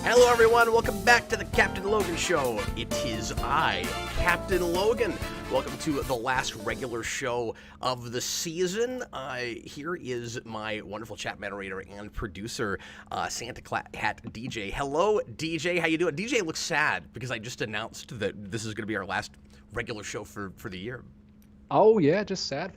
Hello, everyone. Welcome back to the Captain Logan Show. It is I, Captain Logan. Welcome to the last regular show of the season. Here is my wonderful chat moderator and producer, Santa Hat DJ. Hello, DJ. How you doing? DJ looks sad because I just announced that this is going to be our last regular show for the year. Oh, yeah, just sad,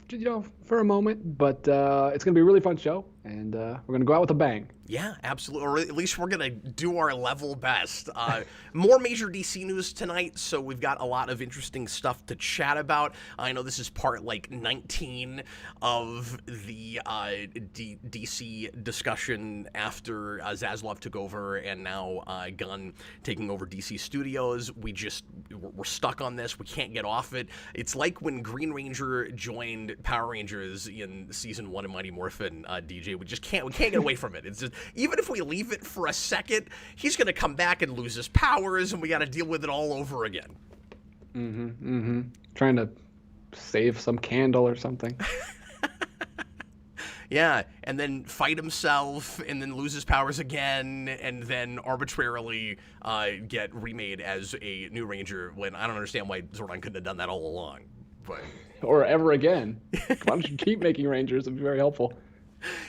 for a moment. But it's going to be a really fun show, and we're going to go out with a bang. Yeah, absolutely. Or at least we're going to do our level best. More major DC news tonight, so we've got a lot of interesting stuff to chat about. I know this is part, 19 of the DC discussion after Zaslav took over and now Gunn taking over DC Studios. We're stuck on this. We can't get off it. It's like when Green Ranger joined Power Rangers in Season 1 of Mighty Morphin, DJ. We can't get away from it. It's just, even if we leave it for a second, he's going to come back and lose his powers, and we got to deal with it all over again. Trying to save some candle or something. Yeah, and then fight himself, and then lose his powers again, and then arbitrarily get remade as a new Ranger, when I don't understand why Zordon couldn't have done that all along. But or ever again. Why don't you keep making Rangers? It'd be very helpful.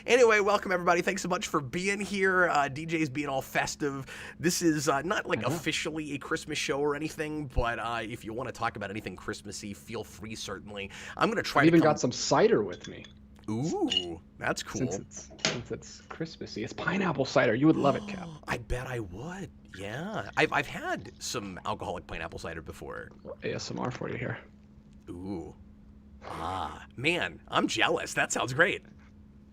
Anyway, welcome everybody. Thanks so much for being here. DJ's being all festive. This is not officially a Christmas show or anything, but if you want to talk about anything Christmassy, feel free, certainly. I'm going to try I've even got some cider with me. Ooh, that's cool. Since it's Christmassy. It's pineapple cider. You would love it, Cap. I bet I would. Yeah. I've had some alcoholic pineapple cider before. ASMR for you here. Ooh. Man, I'm jealous. That sounds great.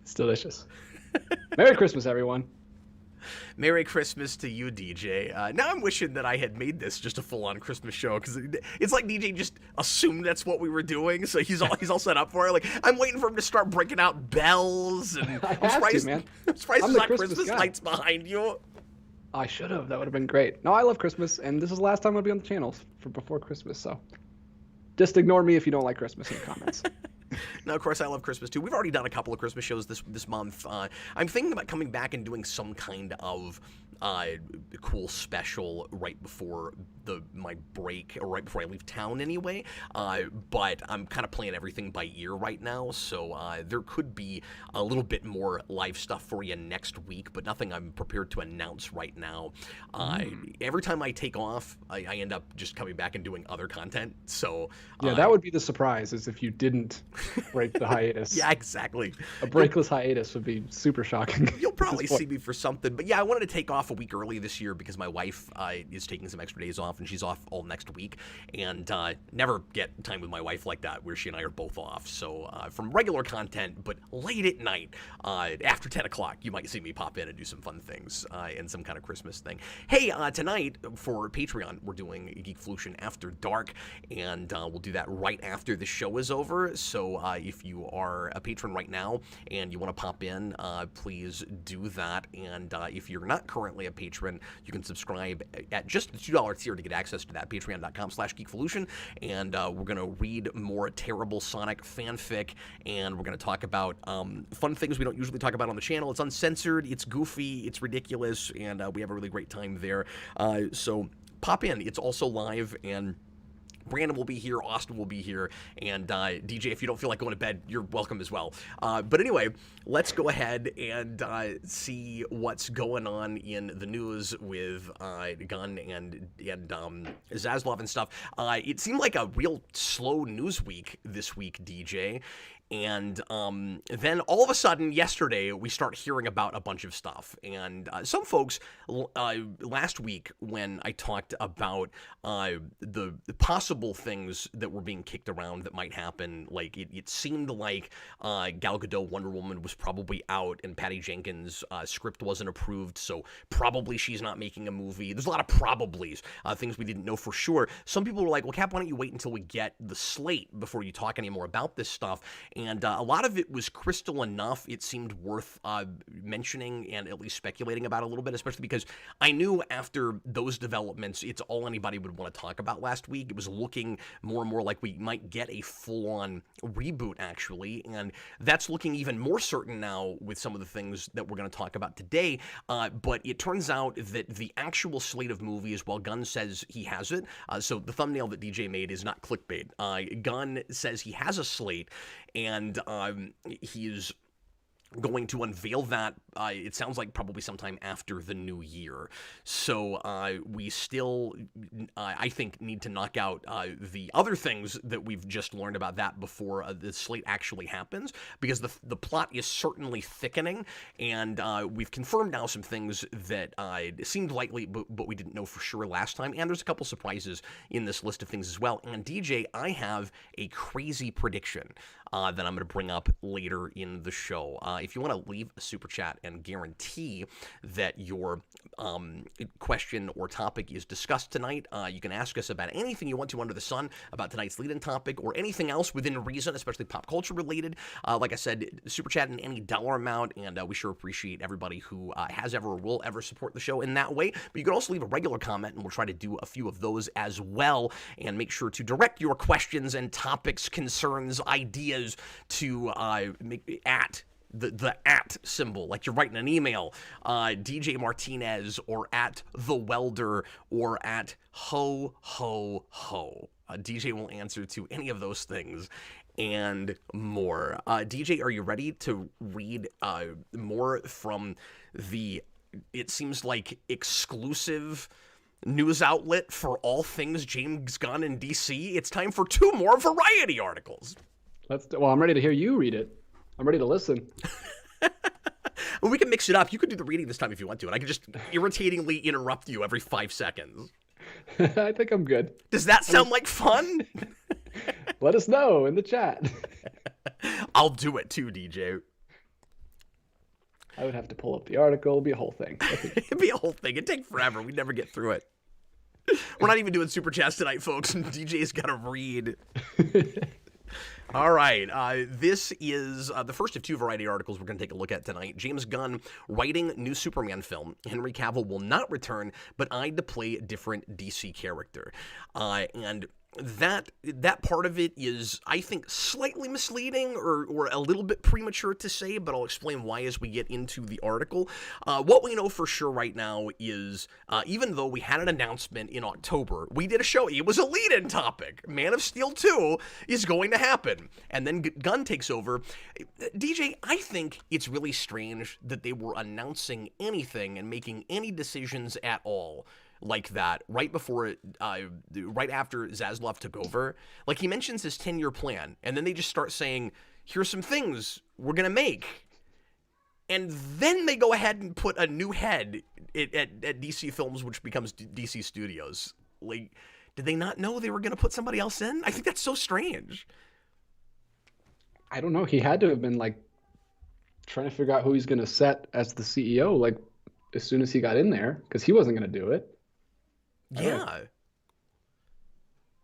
It's delicious. Merry Christmas, everyone. Merry Christmas to you, DJ. Now I'm wishing that I had made this just a full-on Christmas show, because it's like DJ just assumed that's what we were doing, so he's all set up for it. Like, I'm waiting for him to start breaking out bells, and I'm surprised there's not Christmas lights behind you. I should have. That would have been great. No, I love Christmas, and this is the last time I'll be on the channels for before Christmas, so just ignore me if you don't like Christmas in the comments. Now, of course, I love Christmas, too. We've already done a couple of Christmas shows this month. I'm thinking about coming back and doing some kind of cool special right before my break, or right before I leave town anyway. But I'm kind of playing everything by ear right now, so there could be a little bit more live stuff for you next week, but nothing I'm prepared to announce right now. Every time I take off, I end up just coming back and doing other content. So yeah, that would be the surprise, is if you didn't break the hiatus. Yeah, exactly. A breakless hiatus would be super shocking. You'll probably see me for something. But yeah, I wanted to take off a week early this year because my wife is taking some extra days off, and she's off all next week. And never get time with my wife like that, where she and I are both off. So from regular content, but late at night, after 10 o'clock, you might see me pop in and do some fun things and some kind of Christmas thing. Hey, tonight for Patreon, we're doing Geekflution After Dark, and we'll do that right after the show is over. So if you are a patron right now and you want to pop in, please do that. And if you're not currently a patron, you can subscribe at just the $2 tier to get access to that, patreon.com/geekvolution. And we're going to read more terrible Sonic fanfic, and we're going to talk about fun things we don't usually talk about on the channel. It's uncensored, it's goofy, it's ridiculous, and we have a really great time there. So pop in. It's also live, and Brandon will be here, Austin will be here, and DJ, if you don't feel like going to bed, you're welcome as well. But anyway, let's go ahead and see what's going on in the news with Gunn and Zaslav and stuff. It seemed like a real slow news week this week, DJ. And then all of a sudden, yesterday, we start hearing about a bunch of stuff. And some folks, last week, when I talked about the possible things that were being kicked around that might happen, like it seemed like Gal Gadot Wonder Woman was probably out, and Patty Jenkins' script wasn't approved, so probably she's not making a movie. There's a lot of probablys, things we didn't know for sure. Some people were like, well, Cap, why don't you wait until we get the slate before you talk any more about this stuff? and a lot of it was crystal enough. It seemed worth mentioning and at least speculating about a little bit, especially because I knew after those developments, it's all anybody would want to talk about last week. It was looking more and more like we might get a full-on reboot, actually, and that's looking even more certain now with some of the things that we're going to talk about today. But it turns out that the actual slate of movies, while Gunn says he has it, so the thumbnail that DJ made is not clickbait. Gunn says he has a slate, and he's going to unveil that, it sounds like probably sometime after the new year. So we still, I think, need to knock out the other things that we've just learned about that before the slate actually happens, because the plot is certainly thickening, and we've confirmed now some things that seemed likely, but we didn't know for sure last time, and there's a couple surprises in this list of things as well. And DJ, I have a crazy prediction that I'm going to bring up later in the show. If you want to leave a super chat and guarantee that your question or topic is discussed tonight, you can ask us about anything you want to under the sun, about tonight's lead-in topic, or anything else within reason, especially pop culture related. Like I said, super chat in any dollar amount, and we sure appreciate everybody who has ever or will ever support the show in that way. But you can also leave a regular comment, and we'll try to do a few of those as well, and make sure to direct your questions and topics, concerns, ideas to at the at symbol, like you're writing an email, DJ Martinez, or at the welder, or at ho ho ho. DJ will answer to any of those things and more. DJ, are you ready to read more from the, it seems like, exclusive news outlet for all things James Gunn and DC? It's time for 2 more Variety articles. Well, I'm ready to hear you read it. I'm ready to listen. Well, we can mix it up. You could do the reading this time if you want to, and I can just irritatingly interrupt you every 5 seconds. I think I'm good. Does that sound like fun? Let us know in the chat. I'll do it too, DJ. I would have to pull up the article. It'd be a whole thing. It'd be a whole thing. It'd take forever. We'd never get through it. We're not even doing super chats tonight, folks. DJ's got to read. All right, this is the first of 2 Variety articles we're going to take a look at tonight. James Gunn writing new Superman film. Henry Cavill will not return, but eyed to play a different DC character. And that part of it is, I think, slightly misleading or a little bit premature to say, but I'll explain why as we get into the article. What we know for sure right now is, even though we had an announcement in October, we did a show. It was a lead-in topic. Man of Steel 2 is going to happen. And then Gunn takes over. DJ, I think it's really strange that they were announcing anything and making any decisions at all like that right before right after Zaslav took over. Like, he mentions his 10-year plan, and then they just start saying, here's some things we're gonna make, and then they go ahead and put a new head at DC Films, which becomes DC Studios. Like, did they not know they were gonna put somebody else in? I think that's so strange. I don't know. He had to have been like trying to figure out who he's gonna set as the CEO, like, as soon as he got in there, because he wasn't gonna do it. Yeah.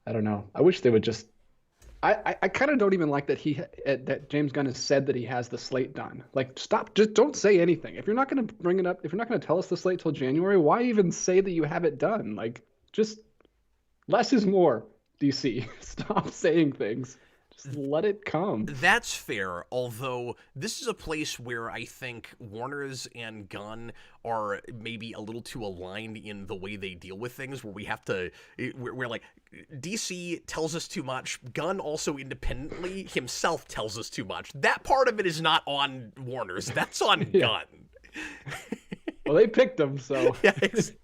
I don't know. I wish they would just. I kind of don't even like that that James Gunn has said that he has the slate done. Like, stop. Just don't say anything. If you're not going to bring it up, if you're not going to tell us the slate till January, why even say that you have it done? Like, just less is more. DC, stop saying things. Just let it come. That's fair, although this is a place where I think Warner's and Gunn are maybe a little too aligned in the way they deal with things, where we have to, we're like, DC tells us too much, Gunn also independently himself tells us too much. That part of it is not on Warner's, that's on Gunn. Well, they picked him, so. Yeah,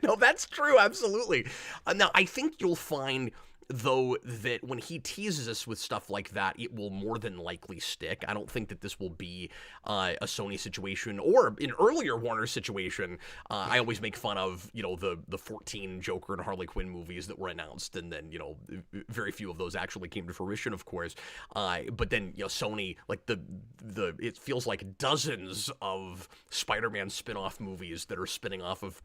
no, that's true, absolutely. Now, I think you'll find, though, that when he teases us with stuff like that, it will more than likely stick. I don't think that this will be a Sony situation or an earlier Warner situation. I always make fun of, the 14 Joker and Harley Quinn movies that were announced, and then, very few of those actually came to fruition, of course. But then, Sony, like it feels like dozens of Spider-Man spin-off movies that are spinning off of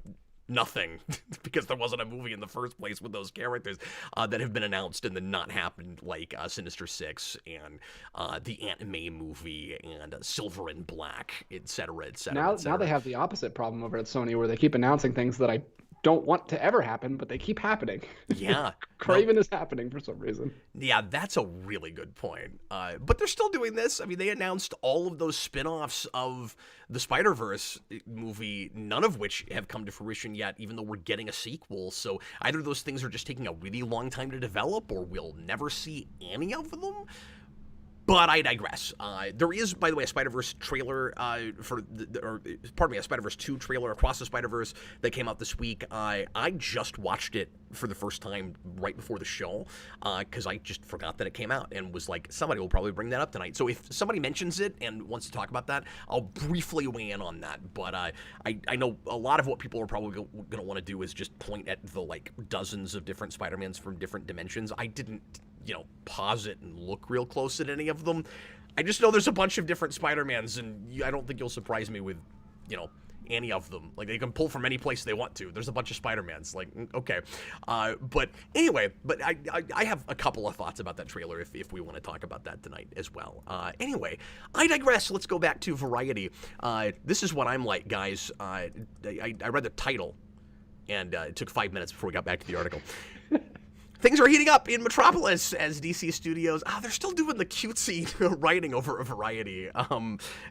nothing because there wasn't a movie in the first place with those characters that have been announced and then not happened, like Sinister Six and the Aunt May movie and Silver and Black, etc., etc. Now they have the opposite problem over at Sony, where they keep announcing things that I don't want to ever happen, but they keep happening. Yeah. Craven is happening for some reason. Yeah, that's a really good point. But they're still doing this. I mean, they announced all of those spin-offs of the Spider-Verse movie, none of which have come to fruition yet, even though we're getting a sequel. So either those things are just taking a really long time to develop, or we'll never see any of them. But I digress. There is, by the way, a Spider-Verse trailer a Spider-Verse 2 trailer, Across the Spider-Verse, that came out this week. I just watched it for the first time right before the show because I just forgot that it came out and was like, somebody will probably bring that up tonight. So if somebody mentions it and wants to talk about that, I'll briefly weigh in on that. But I know a lot of what people are probably going to want to do is just point at the like dozens of different Spider-Mans from different dimensions. I didn't pause it and look real close at any of them. I just know there's a bunch of different Spider-Mans, and I don't think you'll surprise me with, any of them. Like, they can pull from any place they want to. There's a bunch of Spider-Mans. Like, okay. But anyway, I have a couple of thoughts about that trailer if we want to talk about that tonight as well. Anyway, I digress. Let's go back to Variety. This is what I'm like, guys. I read the title, and it took 5 minutes before we got back to the article. Things are heating up in Metropolis as DC Studios. They're still doing the cutesy writing over a Variety.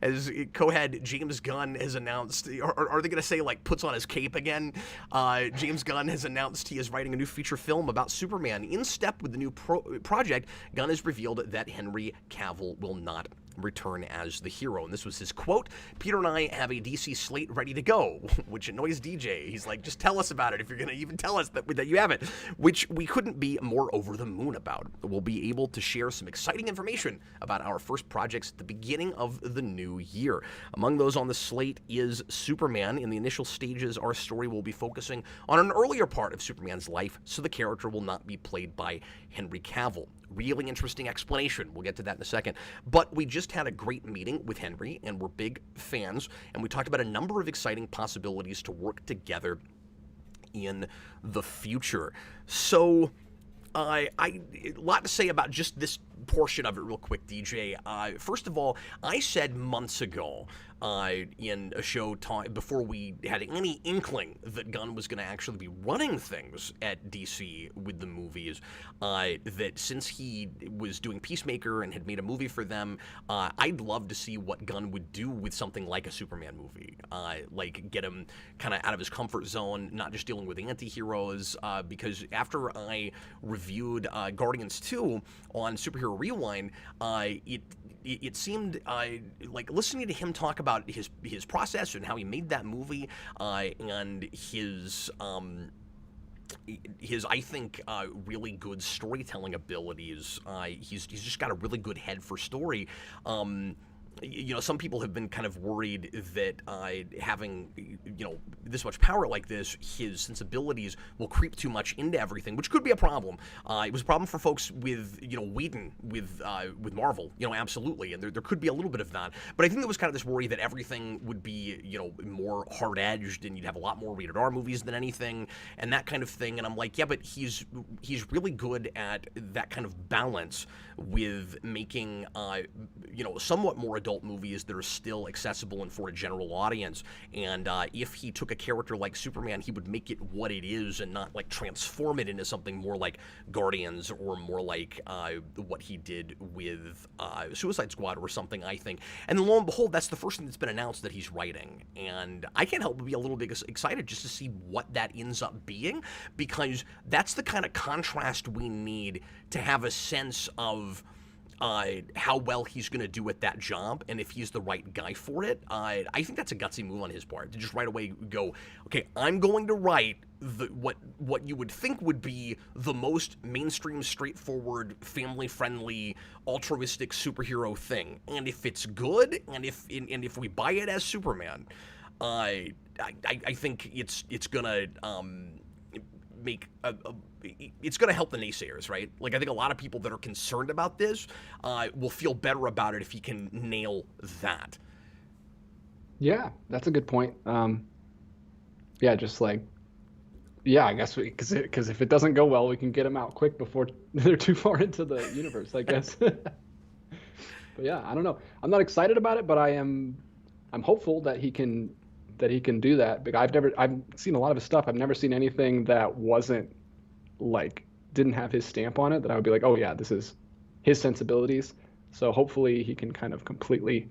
As co-head James Gunn has announced, are they going to say, like, puts on his cape again? James Gunn has announced he is writing a new feature film about Superman. In step with the new project, Gunn has revealed that Henry Cavill will not return as the hero. And this was his quote: "Peter and I have a DC slate ready to go," which annoys DJ. He's like, just tell us about it if you're going to even tell us that you have it, which we couldn't be more over the moon about. We'll be able to share some exciting information about our first projects at the beginning of the new year. Among those on the slate is Superman. In the initial stages, our story will be focusing on an earlier part of Superman's life, so the character will not be played by Henry Cavill. Really interesting explanation. We'll get to that in a second. But we just had a great meeting with Henry, and we're big fans, and we talked about a number of exciting possibilities to work together in the future. So, a lot to say about just this portion of it real quick, DJ. First of all, I said months ago in a show before we had any inkling that Gunn was going to actually be running things at DC with the movies, that since he was doing Peacemaker and had made a movie for them, I'd love to see what Gunn would do with something like a Superman movie. Like, get him kind of out of his comfort zone, not just dealing with anti-heroes, because after I reviewed Guardians 2 on Superhero Rewind, it seemed like listening to him talk about his process and how he made that movie, and his I think really good storytelling abilities. He's just got a really good head for story. Some people have been kind of worried that having, this much power like this, his sensibilities will creep too much into everything, which could be a problem. It was a problem for folks with, Whedon, with Marvel, absolutely, and there could be a little bit of that. But I think there was kind of this worry that everything would be, more hard-edged, and you'd have a lot more rated R movies than anything, and that kind of thing. And I'm like, yeah, but he's really good at that kind of balance with making, somewhat more adult movies that are still accessible and for a general audience. And if he took a character like Superman, he would make it what it is and not like transform it into something more like Guardians or more like what he did with Suicide Squad or something, I think. And lo and behold, that's the first thing that's been announced that he's writing. And I can't help but be a little bit excited just to see what that ends up being, because that's the kind of contrast we need to have a sense of how well he's going to do at that job, and if he's the right guy for it. I think that's a gutsy move on his part, to just right away go, okay, I'm going to write what you would think would be the most mainstream, straightforward, family-friendly, altruistic superhero thing. And if it's good, and if we buy it as Superman, I think it's gonna it's going to help the naysayers, right? Like, I think a lot of people that are concerned about this will feel better about it if he can nail that. Yeah, that's a good point. Yeah, just like Yeah, I guess because if it doesn't go well, we can get them out quick before they're too far into the universe, I guess. But yeah, I don't know. I'm not excited about it, but I'm hopeful that he can do that. Because I've seen a lot of his stuff. I've never seen anything that wasn't like didn't have his stamp on it that I would be like, oh yeah, this is his sensibilities. So hopefully he can kind of completely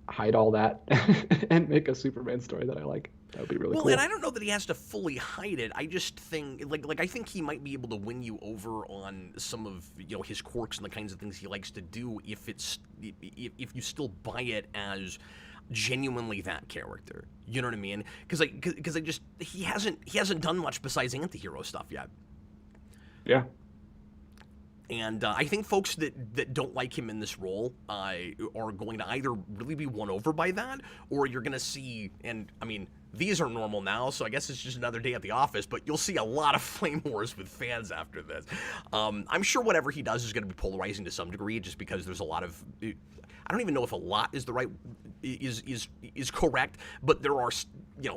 hide all that and make a Superman story that I like. That would be really Well, cool. and I don't know that he has to fully hide it. I just think, I think he might be able to win you over on some of his quirks and the kinds of things he likes to do if you still buy it as genuinely that character. You know what I mean? Because he hasn't done much besides anti-hero stuff yet. Yeah. And I think folks that don't like him in this role are going to either really be won over by that, or you're going to see, and I mean, these are normal now, so I guess it's just another day at the office, but you'll see a lot of flame wars with fans after this. I'm sure whatever he does is going to be polarizing to some degree, just because there's a lot of... I don't even know if a lot is the right is correct, but there are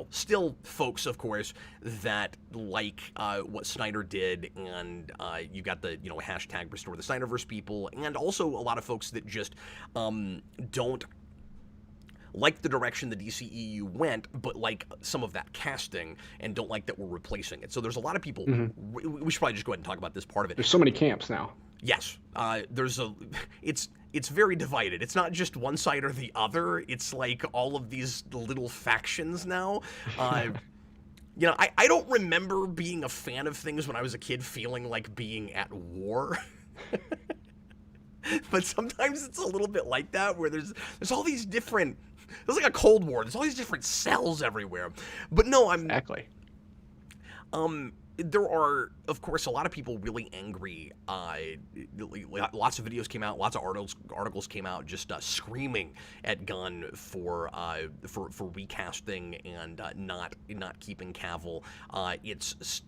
still folks, of course, that like what Snyder did, and you got the hashtag restore the Snyderverse people, and also a lot of folks that just don't like the direction the DCEU went, but like some of that casting, and don't like that we're replacing it. So there's a lot of people. Mm-hmm. We should probably just go ahead and talk about this part of it. There's so many camps now. Yes, it's very divided. It's not just one side or the other. It's like all of these little factions now. I don't remember being a fan of things when I was a kid, feeling like being at war. But sometimes it's a little bit like that, where there's all these different. There's like a Cold War. There's all these different cells everywhere. But no, exactly. There are, of course, a lot of people really angry. Lots of videos came out, lots of articles came out, just screaming at Gunn for recasting and not keeping Cavill. It's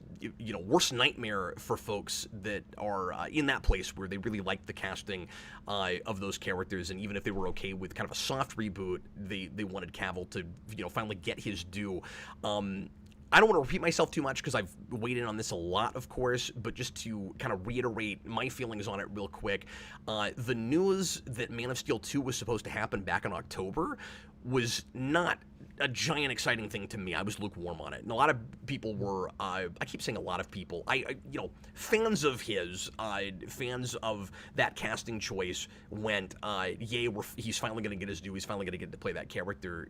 worst nightmare for folks that are in that place where they really like the casting of those characters, and even if they were okay with kind of a soft reboot, they wanted Cavill to finally get his due. I don't want to repeat myself too much because I've weighed in on this a lot, of course, but just to kind of reiterate my feelings on it real quick, the news that Man of Steel 2 was supposed to happen back in October was not a giant exciting thing to me. I was lukewarm on it, and a lot of people were. I keep saying a lot of people. Fans of his, fans of that casting choice went, "Yay, he's finally going to get his due. He's finally going to get to play that character,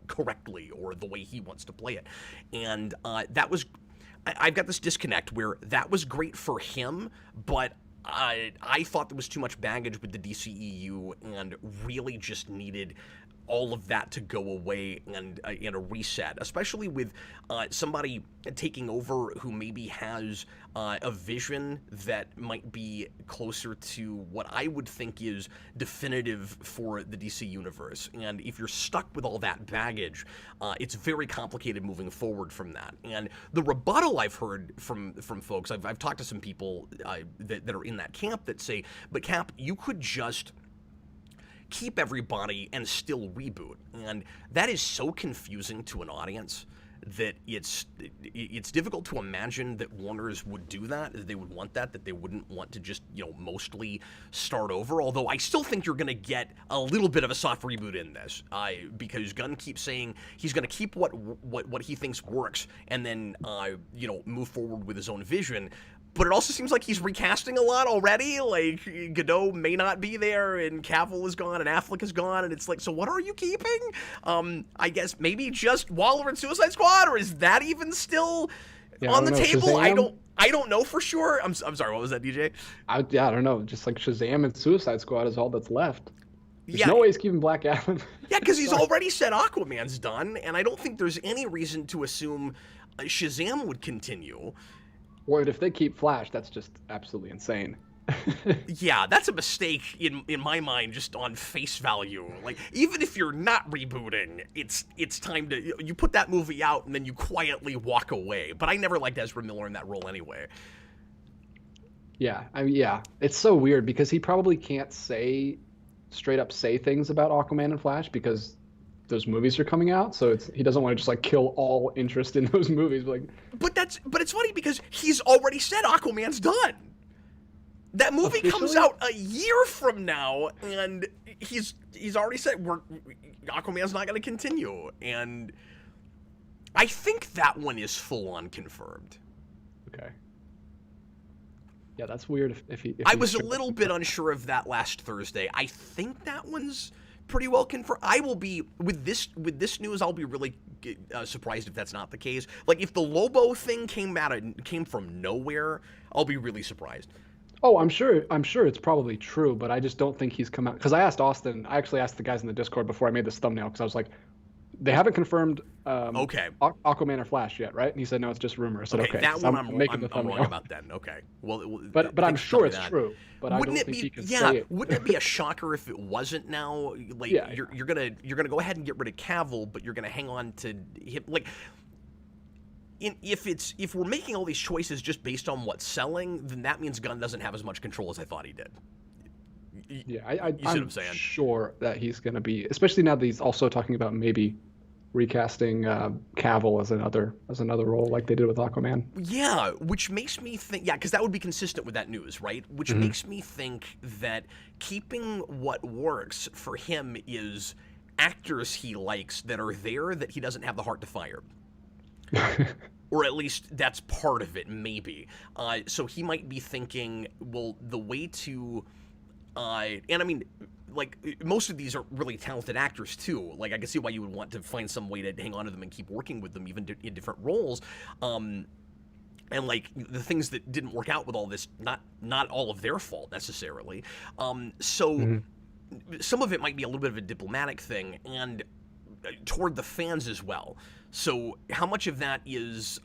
correctly or the way he wants to play it." And that was. I've got this disconnect where that was great for him, but I thought there was too much baggage with the DCEU and really just needed all of that to go away and a reset, especially with somebody taking over who maybe has a vision that might be closer to what I would think is definitive for the DC universe. And if you're stuck with all that baggage, it's very complicated moving forward from that. And the rebuttal I've heard from folks, I've talked to some people that are in that camp that say, but Cap, you could just keep everybody and still reboot. And that is so confusing to an audience that it's difficult to imagine that Warner's would do that they would want that they wouldn't want to just mostly start over. Although I still think you're going to get a little bit of a soft reboot in this, because Gunn keeps saying he's going to keep what he thinks works and then move forward with his own vision. But it also seems like he's recasting a lot already. Like, Godot may not be there, and Cavill is gone, and Affleck is gone, and it's like, so what are you keeping? I guess maybe just Waller and Suicide Squad, or is that even still on the table? Shazam? I don't know for sure. I'm sorry, what was that, DJ? I don't know. Just like Shazam and Suicide Squad is all that's left. There's no way he's keeping Black Adam. Yeah, because he's already said Aquaman's done, and I don't think there's any reason to assume Shazam would continue. Or if they keep Flash, that's just absolutely insane. Yeah, that's a mistake in my mind, just on face value. Like, even if you're not rebooting, it's time to you put that movie out and then you quietly walk away. But I never liked Ezra Miller in that role anyway. Yeah, it's so weird because he probably can't straight up say things about Aquaman and Flash because those movies are coming out, so he doesn't want to just like kill all interest in those movies. But it's funny because he's already said Aquaman's done. That movie comes out a year from now, and he's already said Aquaman's not going to continue, and I think that one is full on confirmed. Okay. Yeah, that's weird. If I was a little bit unsure of that last Thursday. I think that one's pretty well confirmed. I will be with this news. I'll be really surprised if that's not the case. Like if the Lobo thing came from nowhere, I'll be really surprised. Oh, I'm sure it's probably true, but I just don't think he's come out. Because I asked Austin. I actually asked the guys in the Discord before I made this thumbnail because I was like, they haven't confirmed Aquaman or Flash yet, right? And he said, no, it's just rumor. I said, okay. That one I'm wrong about then. Okay. Well, but I'm sure it's true. But I don't think he can say it. Wouldn't it be a shocker if it wasn't now? Like you're gonna go ahead and get rid of Cavill, but you're gonna hang on to him. Like if we're making all these choices just based on what's selling, then that means Gunn doesn't have as much control as I thought he did. Yeah, I'm sure that he's going to be, especially now that he's also talking about maybe recasting Cavill as another role like they did with Aquaman. Yeah, which makes me think, because that would be consistent with that news, right? Which makes me think that keeping what works for him is actors he likes that are there that he doesn't have the heart to fire. Or at least that's part of it, maybe. So he might be thinking, well, the way to... and I mean, like, most of these are really talented actors, too. Like, I can see why you would want to find some way to hang on to them and keep working with them, even in different roles. And, like, the things that didn't work out with all this, not all of their fault, necessarily. So some of it might be a little bit of a diplomatic thing, and toward the fans as well. So how much of that is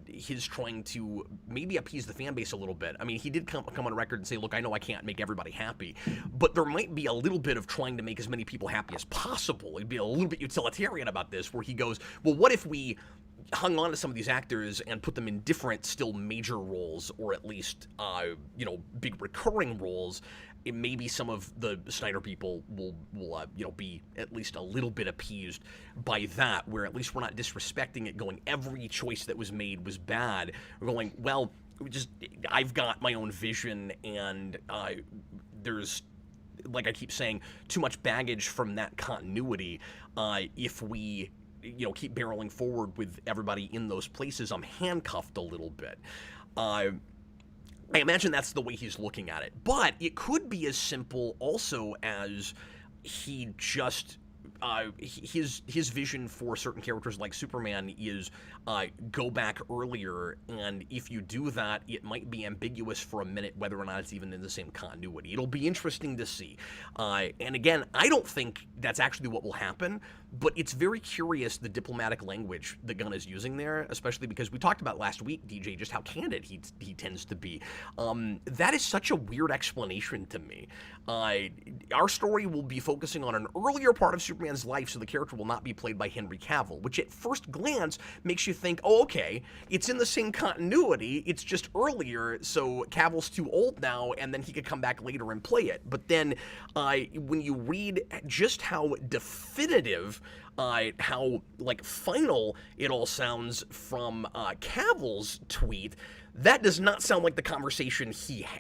his trying to maybe appease the fan base a little bit? I mean, he did come on record and say, look, I know I can't make everybody happy, but there might be a little bit of trying to make as many people happy as possible. It'd be a little bit utilitarian about this, where he goes, well, what if we hung on to some of these actors and put them in different, still major roles, or at least, big recurring roles? Maybe some of the Snyder people will be at least a little bit appeased by that, where at least we're not disrespecting it, going every choice that was made was bad. We're going, well, I've got my own vision, and there's, like I keep saying, too much baggage from that continuity. If we keep barreling forward with everybody in those places, I'm handcuffed a little bit. I imagine that's the way he's looking at it. But it could be as simple also as he just... his vision for certain characters like Superman is go back earlier, and if you do that, it might be ambiguous for a minute whether or not it's even in the same continuity. It'll be interesting to see. And again, I don't think that's actually what will happen, but it's very curious, the diplomatic language that Gunn is using there, especially because we talked about last week, DJ, just how candid he tends to be. That is such a weird explanation to me. Our story will be focusing on an earlier part of Superman's life, so the character will not be played by Henry Cavill, which at first glance makes you think, oh, okay, it's in the same continuity, it's just earlier, so Cavill's too old now, and then he could come back later and play it. But then when you read just how definitive, how like final it all sounds from Cavill's tweet, that does not sound like the conversation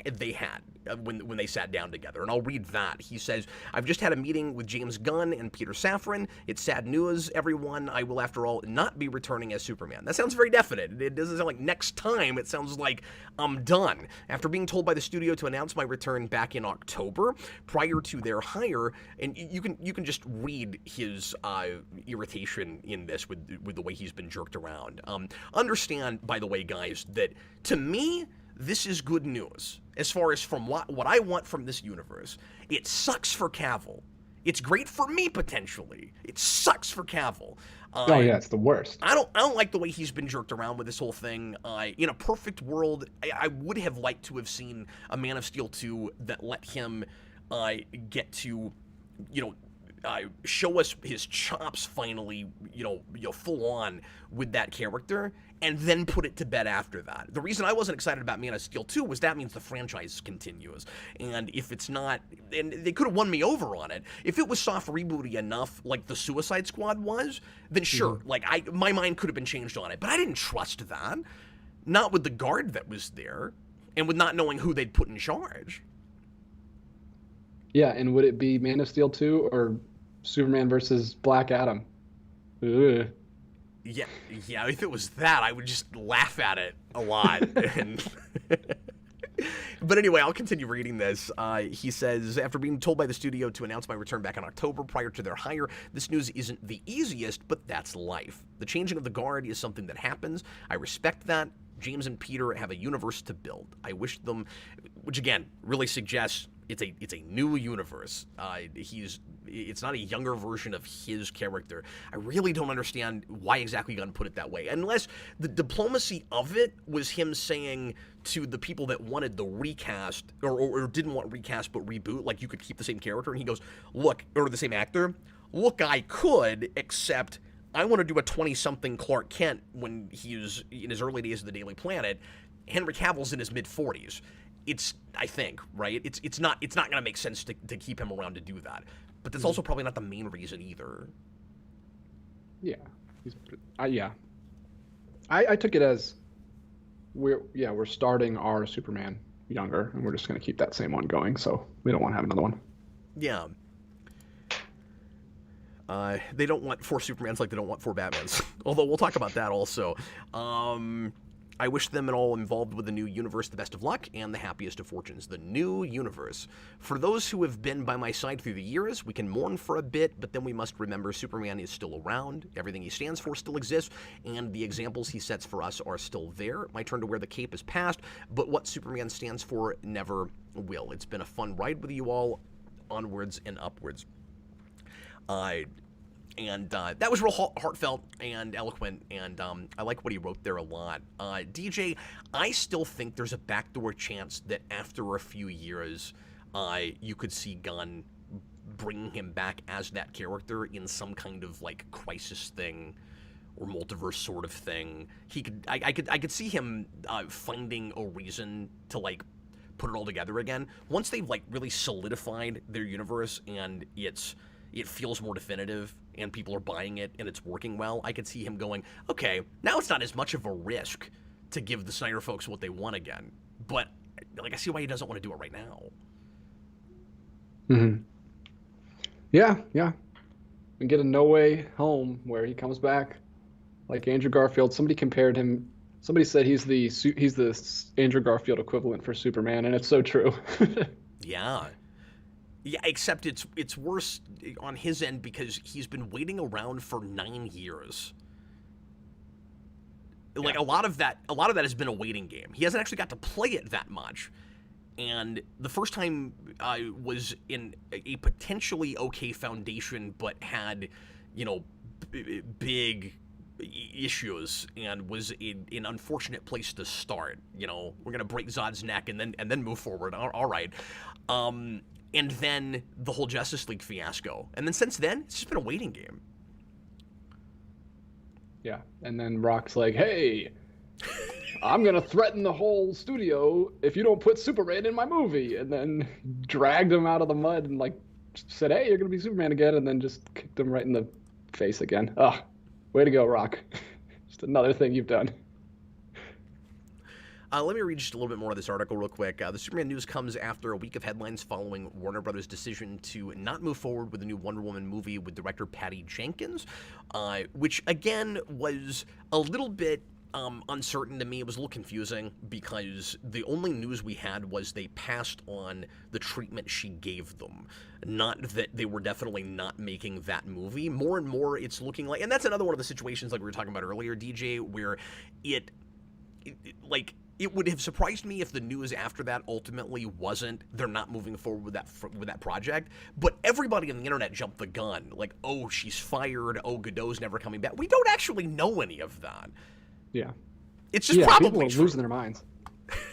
they had when they sat down together. And I'll read that. He says, I've just had a meeting with James Gunn and Peter Safran. It's sad news, everyone. I will, after all, not be returning as Superman. That sounds very definite. It doesn't sound like next time. It sounds like I'm done. After being told by the studio to announce my return back in October, prior to their hire, and you can just read his irritation in this with the way he's been jerked around. Understand, by the way, guys, that to me, this is good news as far as from what I want from this universe. It sucks for Cavill. It's great for me, potentially. It sucks for Cavill. Oh yeah, it's the worst. I don't like the way he's been jerked around with this whole thing. In a perfect world, I would have liked to have seen a Man of Steel 2 that let him get to, show us his chops finally, full on with that character, and then put it to bed after that. The reason I wasn't excited about Man of Steel 2 was that means the franchise continues. And if it's not, and they could have won me over on it. If it was soft rebooty enough, like the Suicide Squad was, then sure, my mind could have been changed on it. But I didn't trust that. Not with the guard that was there, and with not knowing who they'd put in charge. Yeah, and would it be Man of Steel 2 or Superman versus Black Adam? Ugh. Yeah, if it was that, I would just laugh at it a lot. But anyway, I'll continue reading this. He says, after being told by the studio to announce my return back in October prior to their hire, this news isn't the easiest, but that's life. The changing of the guard is something that happens. I respect that. James and Peter have a universe to build. I wish them, which again, really suggests it's a new universe. It's not a younger version of his character. I really don't understand why exactly Gunn put it that way, unless the diplomacy of it was him saying to the people that wanted the recast or didn't want recast but reboot, like you could keep the same character, and he goes, look, or the same actor, look, I could, except I want to do a 20-something Clark Kent when he was in his early days of the Daily Planet. Henry Cavill's in his mid-40s. I think, right? It's not going to make sense to keep him around to do that. But that's also probably not the main reason either. Yeah. I took it as we're starting our Superman younger, and we're just going to keep that same one going, so we don't want to have another one. Yeah. They don't want 4 Supermans like they don't want 4 Batmans. Although we'll talk about that also. I wish them and all involved with the new universe the best of luck and the happiest of fortunes. The new universe. For those who have been by my side through the years, we can mourn for a bit, but then we must remember Superman is still around, everything he stands for still exists, and the examples he sets for us are still there. My turn to wear the cape is past, but what Superman stands for never will. It's been a fun ride with you all, onwards and upwards. And that was real heartfelt and eloquent, and I like what he wrote there a lot. DJ, I still think there's a backdoor chance that after a few years, you could see Gunn bringing him back as that character in some kind of like crisis thing or multiverse sort of thing. I could see him finding a reason to like put it all together again once they've like really solidified their universe and it feels more definitive and people are buying it and it's working well. I could see him going, okay, now it's not as much of a risk to give the Snyder folks what they want again. But like, I see why he doesn't want to do it right now. Mm-hmm. Yeah. And get a No Way Home where he comes back like Andrew Garfield. Somebody compared him. Somebody said he's the Andrew Garfield equivalent for Superman, and it's so true. Yeah. Yeah, except it's worse on his end because he's been waiting around for 9 years. Like a lot of that has been a waiting game. He hasn't actually got to play it that much. And the first time I was in a potentially okay foundation, but had, big issues and was in an unfortunate place to start. We're gonna break Zod's neck and then move forward. All right. And then the whole Justice League fiasco. And then since then, it's just been a waiting game. Yeah. And then Rock's like, hey, I'm going to threaten the whole studio if you don't put Superman in my movie. And then dragged him out of the mud and like said, hey, you're going to be Superman again. And then just kicked him right in the face again. Ah, way to go, Rock. Just another thing you've done. Let me read just a little bit more of this article real quick. The Superman news comes after a week of headlines following Warner Brothers' decision to not move forward with the new Wonder Woman movie with director Patty Jenkins, which, again, was a little bit uncertain to me. It was a little confusing because the only news we had was they passed on the treatment she gave them, not that they were definitely not making that movie. More and more, it's looking like, and that's another one of the situations like we were talking about earlier, DJ, where it would have surprised me if the news after that ultimately wasn't they're not moving forward with that project. But everybody on the internet jumped the gun. Like, oh, she's fired. Oh, Godot's never coming back. We don't actually know any of that. Yeah. It's just probably people are losing their minds.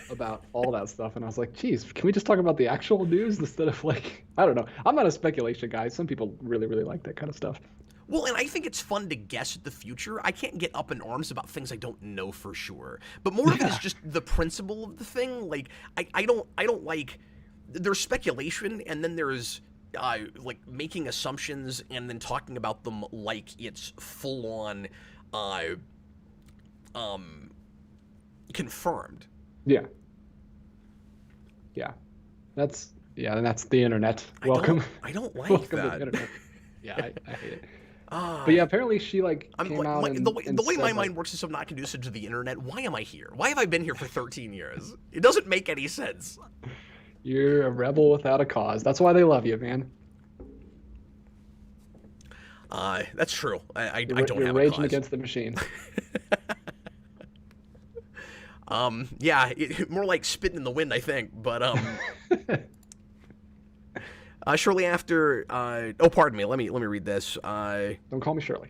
about all that stuff, and I was like, geez, can we just talk about the actual news instead of like, I don't know. I'm not a speculation guy. Some people really, really like that kind of stuff. Well, and I think it's fun to guess at the future. I can't get up in arms about things I don't know for sure. But more of it is just the principle of the thing. Like, I don't like, there's speculation, and then there's like making assumptions and then talking about them like it's full on confirmed. Yeah. That's the internet. Welcome. I don't like Welcome that. To the internet. Yeah, I hate it. But yeah, apparently she came out and the way my mind works is so not conducive to the internet. Why am I here? Why have I been here for 13 years? It doesn't make any sense. You're a rebel without a cause. That's why they love you, man. That's true. I don't have a cause. You're raging against the machine. Yeah, more like spitting in the wind, I think. But shortly after, pardon me. Let me read this. Don't call me Shirley.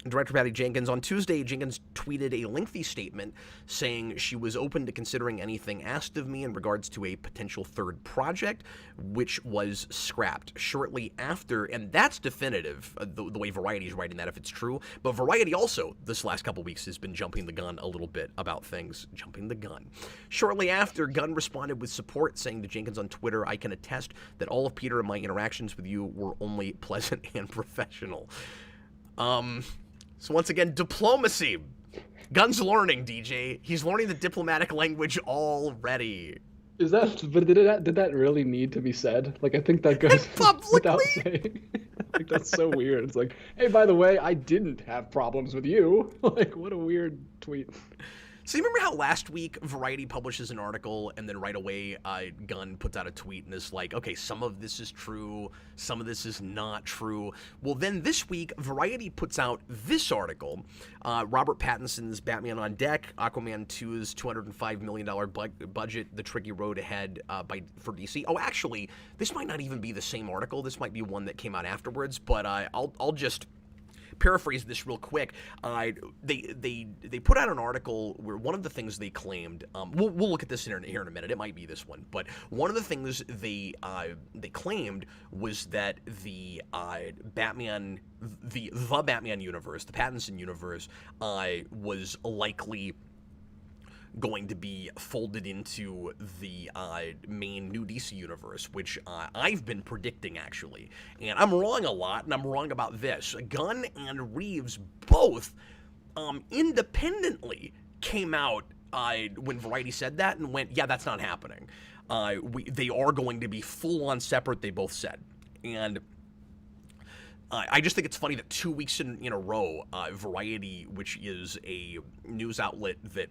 Director Patty Jenkins. On Tuesday, Jenkins tweeted a lengthy statement saying she was open to considering anything asked of me in regards to a potential third project, which was scrapped. Shortly after, and that's definitive, the way Variety is writing that if it's true, but Variety also, this last couple weeks, has been jumping the gun a little bit about things. Jumping the gun. Shortly after, Gunn responded with support, saying to Jenkins on Twitter, "I can attest that all of Peter and my interactions with you were only pleasant and professional." So once again, diplomacy. Gunn's learning, DJ. He's learning the diplomatic language already. Is that? But did that really need to be said? Like, I think that goes without saying. I think that's so weird. It's like, hey, by the way, I didn't have problems with you. Like, what a weird tweet. So you remember how last week Variety publishes an article and then right away Gunn puts out a tweet and is like, okay, some of this is true, some of this is not true. Well, then this week Variety puts out this article, Robert Pattinson's Batman on deck, Aquaman 2's $205 million budget, the tricky road ahead for DC. Oh, actually, this might not even be the same article. This might be one that came out afterwards, but I'll just paraphrase this real quick. They put out an article where one of the things they claimed, we'll look at this here in a minute. It might be this one, but one of the things they claimed was that the Batman, the Batman universe, the Pattinson universe, was likely going to be folded into the main new DC universe, which I've been predicting, actually. And I'm wrong a lot, and I'm wrong about this. Gunn and Reeves both independently came out when Variety said that and went, yeah, that's not happening. They are going to be full-on separate, they both said. And I just think it's funny that 2 weeks in a row, Variety, which is a news outlet that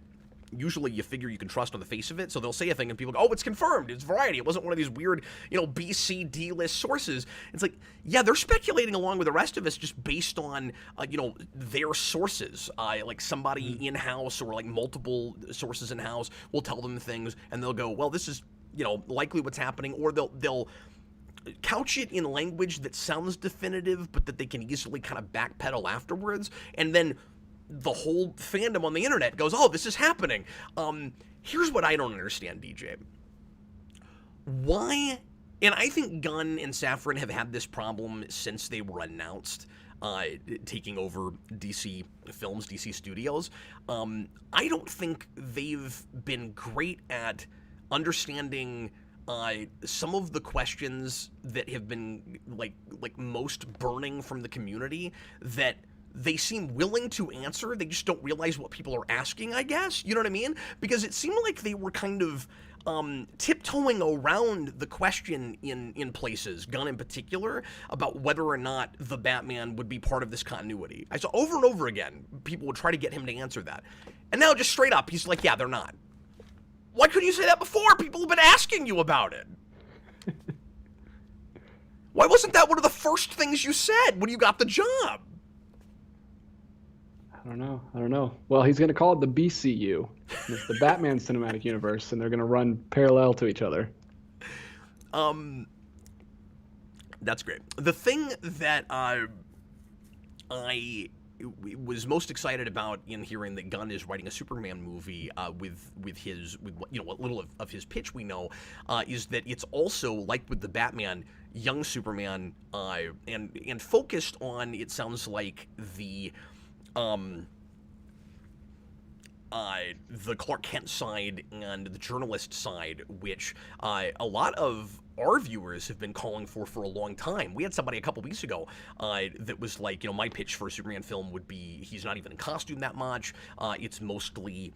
usually you figure you can trust on the face of it, so they'll say a thing and people go, oh, it's confirmed, it's Variety, it wasn't one of these weird, BC D-list sources. It's like, yeah, they're speculating along with the rest of us just based on, their sources. Like somebody in-house or like multiple sources in-house will tell them things and they'll go, well, this is, likely what's happening, or they'll couch it in language that sounds definitive, but that they can easily kind of backpedal afterwards, and then the whole fandom on the internet goes, oh, this is happening. Here's what I don't understand, DJ. Why, and I think Gunn and Safran have had this problem since they were announced taking over DC Films, DC Studios. I don't think they've been great at understanding some of the questions that have been like most burning from the community that they seem willing to answer. They just don't realize what people are asking, I guess. You know what I mean? Because it seemed like they were kind of tiptoeing around the question in places, Gunn in particular, about whether or not the Batman would be part of this continuity. I saw over and over again, people would try to get him to answer that. And now just straight up, he's like, yeah, they're not. Why couldn't you say that before? People have been asking you about it. Why wasn't that one of the first things you said when you got the job? I don't know. Well, he's going to call it the BCU. It's the Batman Cinematic Universe, and they're going to run parallel to each other. That's great. The thing that I was most excited about in hearing that Gunn is writing a Superman movie with what little of his pitch we know is that it's also like with the Batman, young Superman, and focused on, it sounds like, the Clark Kent side and the journalist side, which a lot of our viewers have been calling for a long time. We had somebody a couple weeks ago that was like, my pitch for a Superman film would be he's not even in costume that much. It's mostly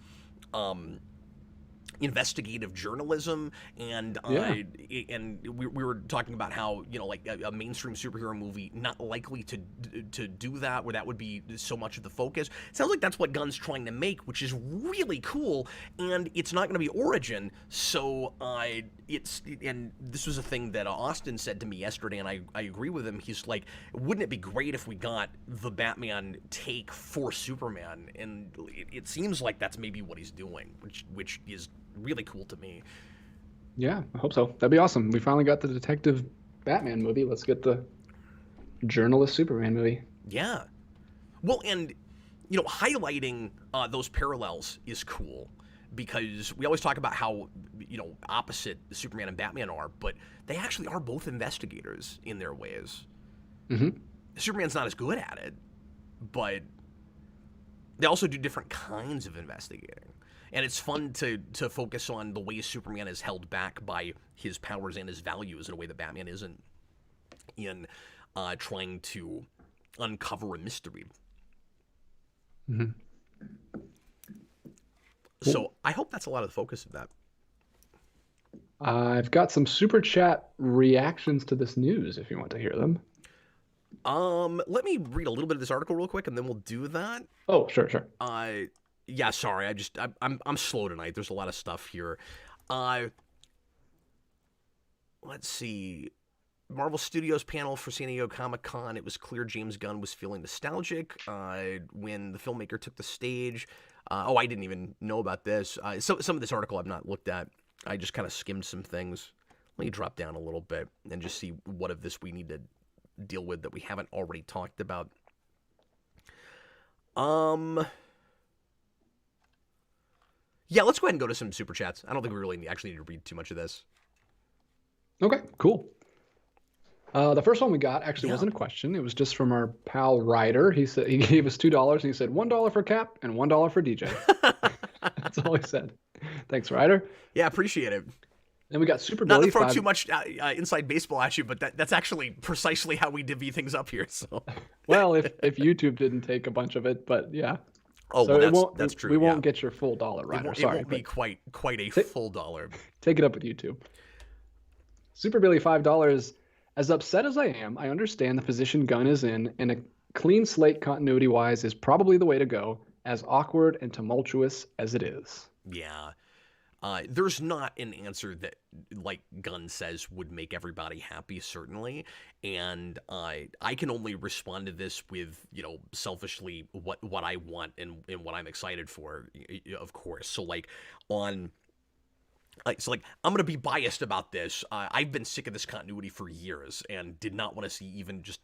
investigative journalism, and we were talking about how like a mainstream superhero movie not likely to do that, where that would be so much of the focus. It sounds like that's what Gunn's trying to make, which is really cool, and it's not going to be origin. So and this was a thing that Austin said to me yesterday, and I agree with him. He's like, wouldn't it be great if we got the Batman take for Superman? And it seems like that's maybe what he's doing, which is really cool to me. Yeah, I hope so. That'd be awesome. We finally got the detective Batman movie. Let's get the journalist Superman movie. Yeah. Well, and highlighting those parallels is cool, because we always talk about how opposite Superman and Batman are, but they actually are both investigators in their ways. Mm-hmm. Superman's not as good at it, but they also do different kinds of investigating. And it's fun to focus on the ways Superman is held back by his powers and his values in a way that Batman isn't, in trying to uncover a mystery. Mm-hmm. So I hope that's a lot of the focus of that. I've got some super chat reactions to this news if you want to hear them. Let me read a little bit of this article real quick, and then we'll do that. Oh, sure. Yeah, sorry. I'm slow tonight. There's a lot of stuff here. Let's see. Marvel Studios panel for San Diego Comic-Con. It was clear James Gunn was feeling nostalgic when the filmmaker took the stage. I didn't even know about this. Some of this article I've not looked at. I just kind of skimmed some things. Let me drop down a little bit and just see what of this we need to deal with that we haven't already talked about. Yeah, let's go ahead and go to some super chats. I don't think we really actually need to read too much of this. Okay, cool. The first one we got actually wasn't a question. It was just from our pal Ryder. He said he gave us $2 and he said $1 for Cap and $1 for DJ. That's all he said. Thanks, Ryder. Yeah, appreciate it. Then we got Super Not Billy. to throw too much inside baseball at you, but that's actually precisely how we divvy things up here. So, well, if YouTube didn't take a bunch of it, but yeah. Oh, so well, that's true. We won't get your full dollar, Ryder. It won't be quite a full dollar. Take it up with YouTube. Super Billy, $5. As upset as I am, I understand the position Gunn is in, and a clean slate continuity-wise is probably the way to go, as awkward and tumultuous as it is. Yeah. There's not an answer that, like Gunn says, would make everybody happy, certainly. And I can only respond to this with, selfishly what I want and what I'm excited for, of course. So, I'm going to be biased about this. I've been sick of this continuity for years and did not want to see even just,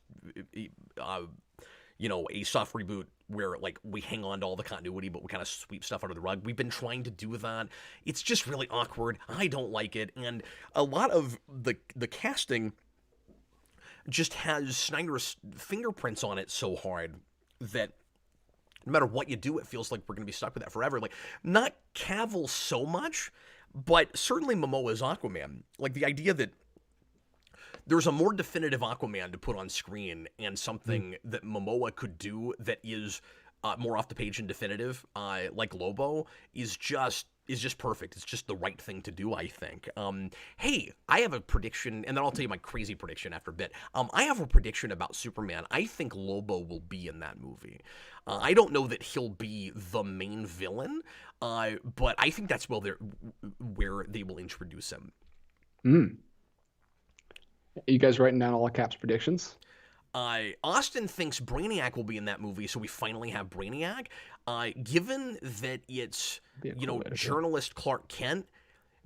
a soft reboot where we hang on to all the continuity, but we kind of sweep stuff under the rug. We've been trying to do that. It's just really awkward. I don't like it. And a lot of the casting just has Snyder's fingerprints on it so hard that no matter what you do, it feels like we're going to be stuck with that forever. Not Cavill so much, but certainly Momoa's Aquaman. The idea that there's a more definitive Aquaman to put on screen, and something that Momoa could do that is more off the page and definitive, like Lobo, is just perfect. It's just the right thing to do, I think. Hey, I have a prediction, and then I'll tell you my crazy prediction after a bit. I have a prediction about Superman. I think Lobo will be in that movie. I don't know that he'll be the main villain, but I think that's where they will introduce him. You guys writing down all Cap's predictions? Austin thinks Brainiac will be in that movie, so we finally have Brainiac. Given that it's, journalist Clark Kent,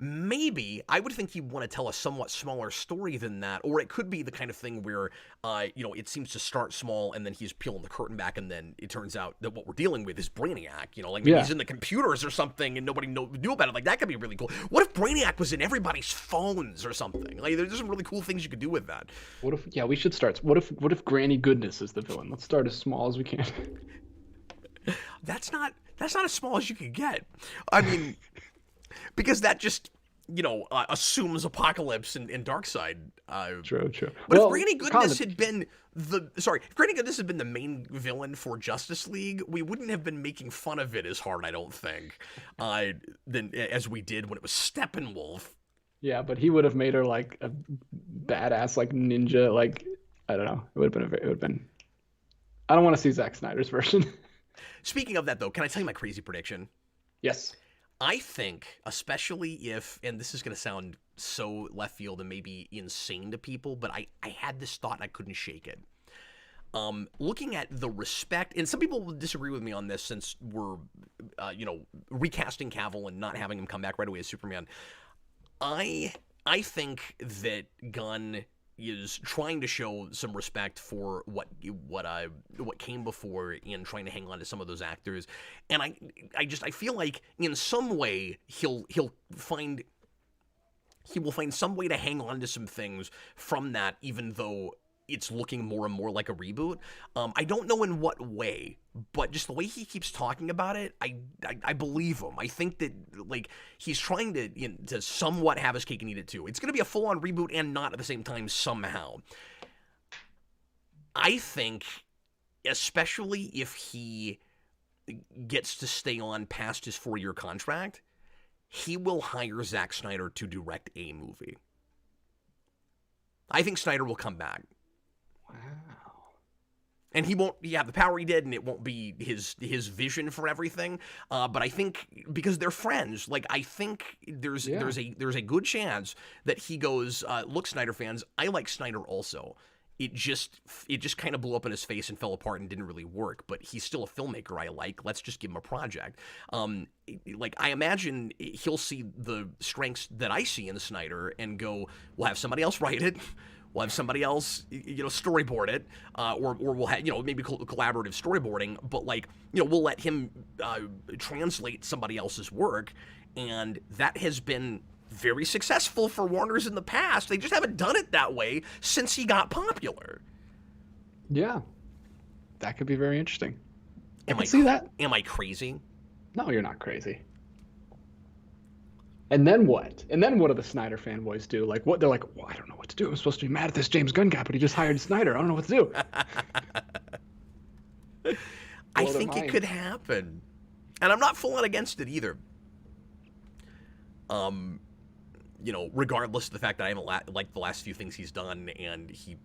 maybe I would think he'd want to tell a somewhat smaller story than that, or it could be the kind of thing where, it seems to start small and then he's peeling the curtain back, and then it turns out that what we're dealing with is Brainiac. Like maybe he's in the computers or something, and nobody knew about it. Like that could be really cool. What if Brainiac was in everybody's phones or something? Like there's some really cool things you could do with that. What if? Yeah, we should start. What if Granny Goodness is the villain? Let's start as small as we can. That's not as small as you could get. I mean, because that just assumes Apocalypse and Darkseid. True. But if Granny Goodness had been the main villain for Justice League, we wouldn't have been making fun of it as hard, I don't think, than as we did when it was Steppenwolf. Yeah, but he would have made her like a badass, like ninja, like I don't know. It would have been. I don't want to see Zack Snyder's version. Speaking of that, though, can I tell you my crazy prediction? Yes. I think, especially if, and this is going to sound so left field and maybe insane to people, but I had this thought and I couldn't shake it. Looking at the respect, and some people will disagree with me on this since we're, recasting Cavill and not having him come back right away as Superman. I think that Gunn is trying to show some respect for what came before in trying to hang on to some of those actors, and I feel like in some way he will find some way to hang on to some things from that, even though it's looking more and more like a reboot. I don't know in what way, but just the way he keeps talking about it, I believe him. I think that like he's trying to somewhat have his cake and eat it too. It's going to be a full-on reboot and not at the same time somehow. I think, especially if he gets to stay on past his 4-year contract, he will hire Zack Snyder to direct a movie. I think Snyder will come back. Wow. And he won't have the power he did, and it won't be his vision for everything. But I think because they're friends, like I think there's a good chance that he goes, look, Snyder fans, I like Snyder also. It just kind of blew up in his face and fell apart and didn't really work. But he's still a filmmaker I like. Let's just give him a project. Like I imagine he'll see the strengths that I see in Snyder and go, we'll have somebody else write it. We'll have somebody else, storyboard it, or we'll have, maybe collaborative storyboarding, but we'll let him translate somebody else's work, and that has been very successful for Warner's in the past. They just haven't done it that way since he got popular. Yeah, that could be very interesting. I can see that. Am I crazy? No, you're not crazy. And then what? And then what do the Snyder fanboys do? Like, what? They're like, well, I don't know what to do. I'm supposed to be mad at this James Gunn guy, but he just hired Snyder. I don't know what to do. I think it could happen. And I'm not full on against it either. Regardless of the fact that I haven't liked the last few things he's done, and he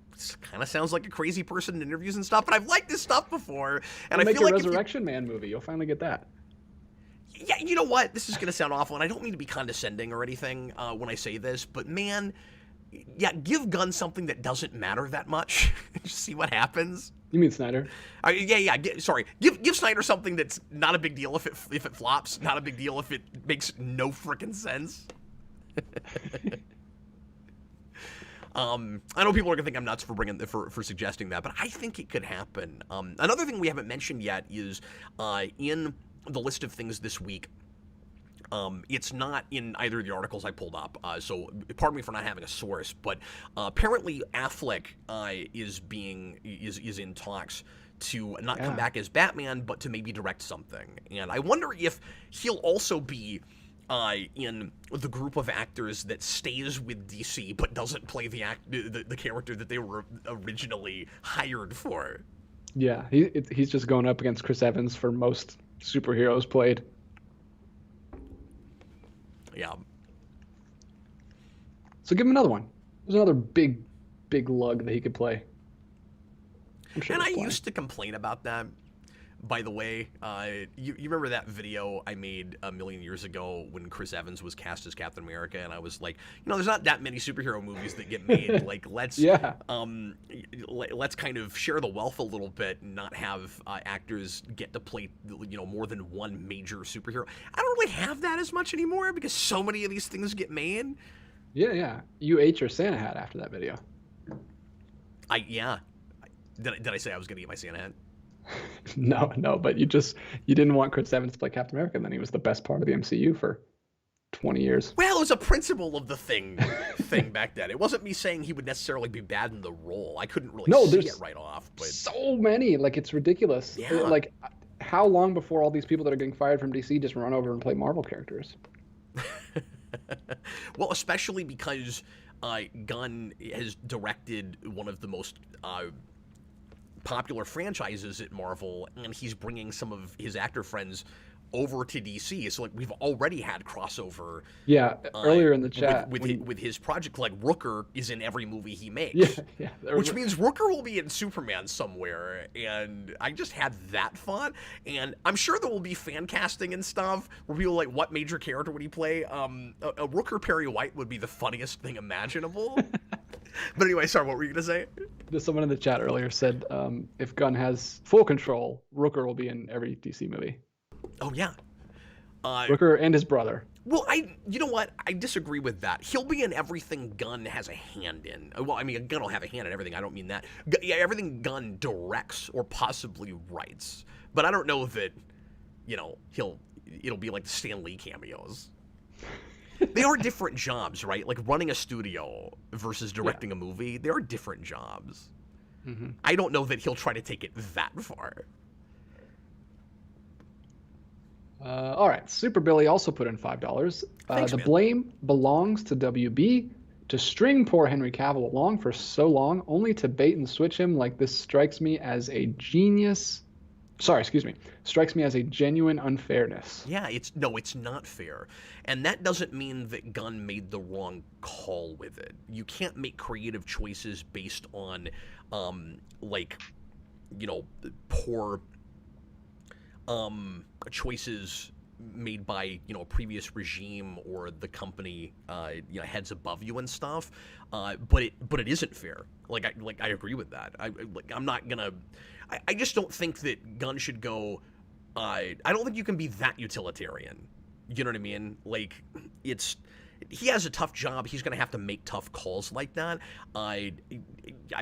kind of sounds like a crazy person in interviews and stuff, but I've liked his stuff before. And I feel like Resurrection Man movie. You'll finally get that. Yeah, you know what? This is going to sound awful, and I don't mean to be condescending or anything when I say this, but man, yeah, give Gunn something that doesn't matter that much. Just see what happens. You mean Snyder? Sorry. Give Snyder something that's not a big deal if it flops, not a big deal if it makes no freaking sense. I know people are gonna think I'm nuts for suggesting that, but I think it could happen. Another thing we haven't mentioned yet is in the list of things this week. It's not in either of the articles I pulled up, so pardon me for not having a source, but apparently Affleck is in talks to not come back as Batman, but to maybe direct something. And I wonder if he'll also be in the group of actors that stays with DC but doesn't play the character that they were originally hired for. Yeah, he's just going up against Chris Evans for most superheroes played. Yeah. So give him another one. There's another big lug that he could play. And I used to complain about that, by the way, you remember that video I made a million years ago when Chris Evans was cast as Captain America, and I was like, there's not that many superhero movies that get made. Like, let's kind of share the wealth a little bit and not have actors get to play, more than one major superhero. I don't really have that as much anymore because so many of these things get made. Yeah. You ate your Santa hat after that video. Did I say I was going to eat my Santa hat? No, but you didn't want Chris Evans to play Captain America, and then he was the best part of the MCU for 20 years. Well, it was a principle of the thing back then. It wasn't me saying he would necessarily be bad in the role. I couldn't really see it right off. But so many, like, it's ridiculous. Yeah. Like, how long before all these people that are getting fired from DC just run over and play Marvel characters? Well, especially because Gunn has directed one of the most popular franchises at Marvel, and he's bringing some of his actor friends over to DC. So, like, we've already had crossover. Yeah, earlier in the chat with his project, like, Rooker is in every movie he makes. Yeah. Which means Rooker will be in Superman somewhere, and I just had that thought. And I'm sure there will be fan casting and stuff where people are like, what major character would he play? A Rooker Perry White would be the funniest thing imaginable. But anyway, sorry, what were you going to say? Someone in the chat earlier said if Gunn has full control, Rooker will be in every DC movie. Oh, yeah. Rooker and his brother. Well, you know what? I disagree with that. He'll be in everything Gunn has a hand in. Well, I mean, Gunn will have a hand in everything. I don't mean that. Yeah, everything Gunn directs or possibly writes. But I don't know that, it'll be like the Stan Lee cameos. They are different jobs, right? Like running a studio versus directing a movie. They are different jobs. Mm-hmm. I don't know that he'll try to take it that far. All right. Super Billy also put in $5. Thanks, the man. blame belongs to WB to string poor Henry Cavill along for so long, only to bait and switch him like this strikes me as a genuine unfairness. Yeah, it's not fair. And that doesn't mean that Gunn made the wrong call with it. You can't make creative choices based on, poor choices made by a previous regime or the company heads above you and stuff. But it isn't fair. I agree with that. I'm not gonna. I just don't think that Gunn should go. I don't think you can be that utilitarian. You know what I mean? Like, he has a tough job. He's going to have to make tough calls like that. I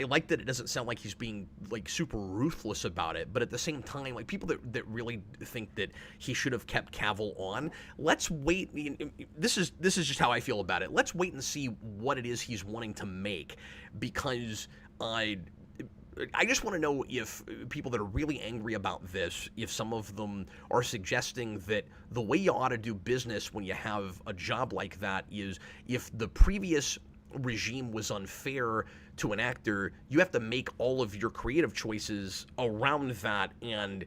like that it doesn't sound like he's being, like, super ruthless about it. But at the same time, like, people that really think that he should have kept Cavill on, let's wait. This is just how I feel about it. Let's wait and see what it is he's wanting to make, because I just want to know if people that are really angry about this, if some of them are suggesting that the way you ought to do business when you have a job like that is, if the previous regime was unfair to an actor, you have to make all of your creative choices around that and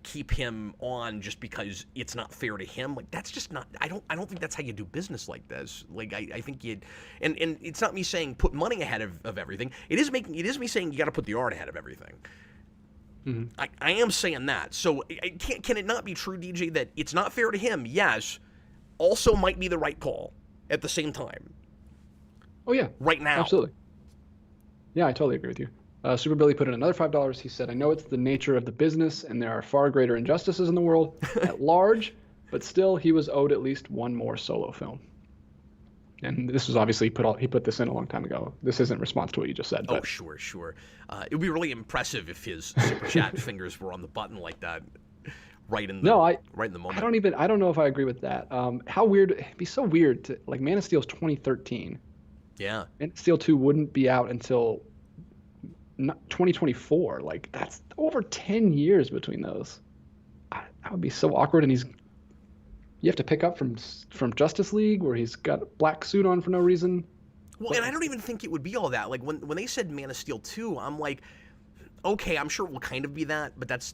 keep him on just because it's not fair to him. Like, that's just not. I don't think that's how you do business like this. Like, I think you'd, and it's not me saying put money ahead of everything. It is me saying you got to put the art ahead of everything. Mm-hmm. I am saying that. So can it not be true, DJ, that it's not fair to him? Yes. Also might be the right call at the same time. Oh yeah. Right now. Absolutely. Yeah, I totally agree with you. Super Billy put in another $5. He said, I know it's the nature of the business and there are far greater injustices in the world at large, but still he was owed at least one more solo film. And this was obviously he put this in a long time ago. This isn't response to what you just said. But. Oh, sure. It would be really impressive if his super chat fingers were on the button like that, right in the moment. I don't know if I agree with that. How weird, it'd be so weird to, like, Man of Steel's 2013. Yeah. Man of Steel 2 wouldn't be out until 2024. Like, that's over 10 years between those. That would be so awkward. And you have to pick up from Justice League, where he's got a black suit on for no reason. Well, and I don't even think it would be all that. Like, when they said Man of Steel 2, I'm like, okay, I'm sure it will kind of be that, but that's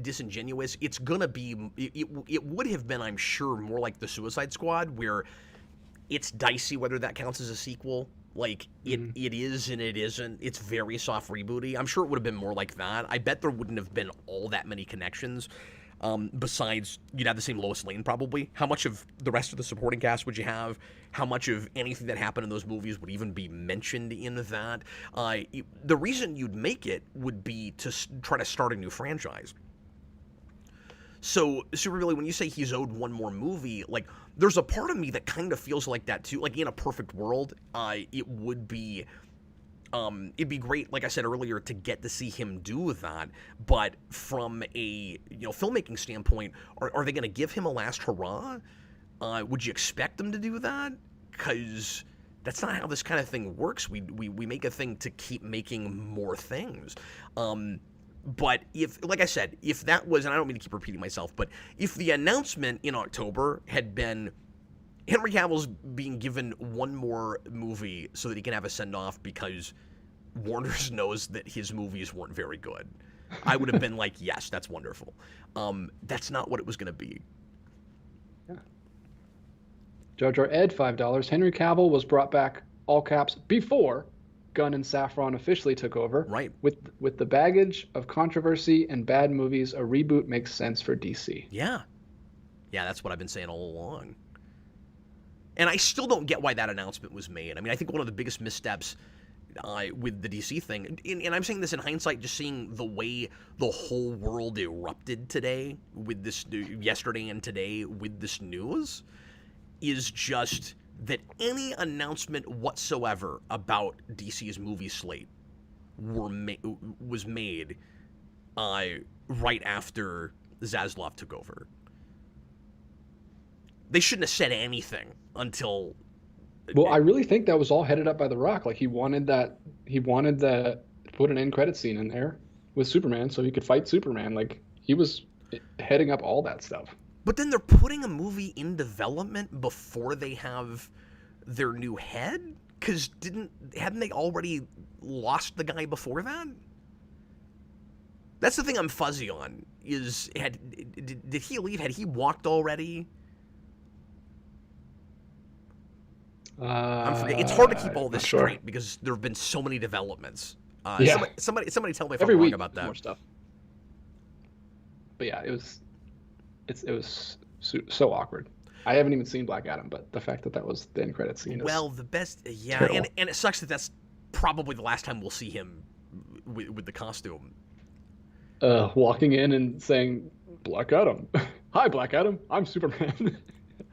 disingenuous. It's gonna be, it would have been, I'm sure, more like the Suicide Squad, where it's dicey whether that counts as a sequel Like, it is and it isn't. It's very soft rebooty. I'm sure it would have been more like that. I bet there wouldn't have been all that many connections. Besides, you'd have the same Lois Lane probably. How much of the rest of the supporting cast would you have? How much of anything that happened in those movies would even be mentioned in that? The reason you'd make it would be to try to start a new franchise. So, Super Billy, when you say he's owed one more movie, like, there's a part of me that kind of feels like that too. Like, in a perfect world, it would be, it'd be great, like I said earlier, to get to see him do that. But from a, filmmaking standpoint, are they going to give him a last hurrah? Would you expect them to do that? Because that's not how this kind of thing works. We make a thing to keep making more things. But if, like I said, if that was, and I don't mean to keep repeating myself, but if the announcement in October had been Henry Cavill's being given one more movie so that he can have a send-off because Warner's knows that his movies weren't very good, I would have been like, yes, that's wonderful. That's not what it was going to be. Yeah. Jojo Ed, $5. Henry Cavill was brought back, all caps, before Gunn and Saffron officially took over. Right. With the baggage of controversy and bad movies, a reboot makes sense for DC. Yeah. Yeah, that's what I've been saying all along. And I still don't get why that announcement was made. I mean, I think one of the biggest missteps with the DC thing, and I'm saying this in hindsight, just seeing the way the whole world erupted today with this, yesterday and today with this news, is just that any announcement whatsoever about DC's movie slate was made right after Zaslav took over. They shouldn't have said anything until. Well, I really think that was all headed up by The Rock. Like, he wanted to put an end credit scene in there with Superman so he could fight Superman. Like, he was heading up all that stuff. But then they're putting a movie in development before they have their new head? Because hadn't they already lost the guy before that? That's the thing I'm fuzzy on. Did he leave? Had he walked already? I'm forgetting. It's hard to keep all this straight because there have been so many developments. Yeah. Somebody tell me if Every I'm wrong week, about that. more stuff. But yeah, it was so awkward. I haven't even seen Black Adam, but the fact that was the end credit scene is the best, yeah, terrible. and it sucks that that's probably the last time we'll see him with the costume. Walking in and saying, Black Adam. Hi, Black Adam. I'm Superman.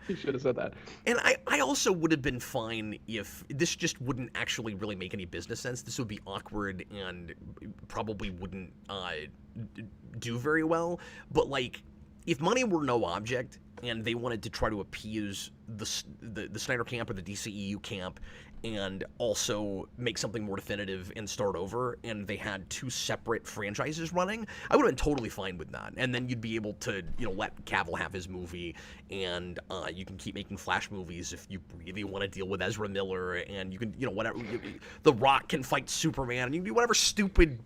He should have said that. And I also would have been fine if this just wouldn't actually really make any business sense. This would be awkward and probably wouldn't do very well. But, like, if money were no object and they wanted to try to appease the Snyder camp or the DCEU camp and also make something more definitive and start over, and they had two separate franchises running, I would have been totally fine with that. And then you'd be able to, let Cavill have his movie, and you can keep making Flash movies if you really want to deal with Ezra Miller, and you can, whatever, The Rock can fight Superman, and you can do whatever stupid,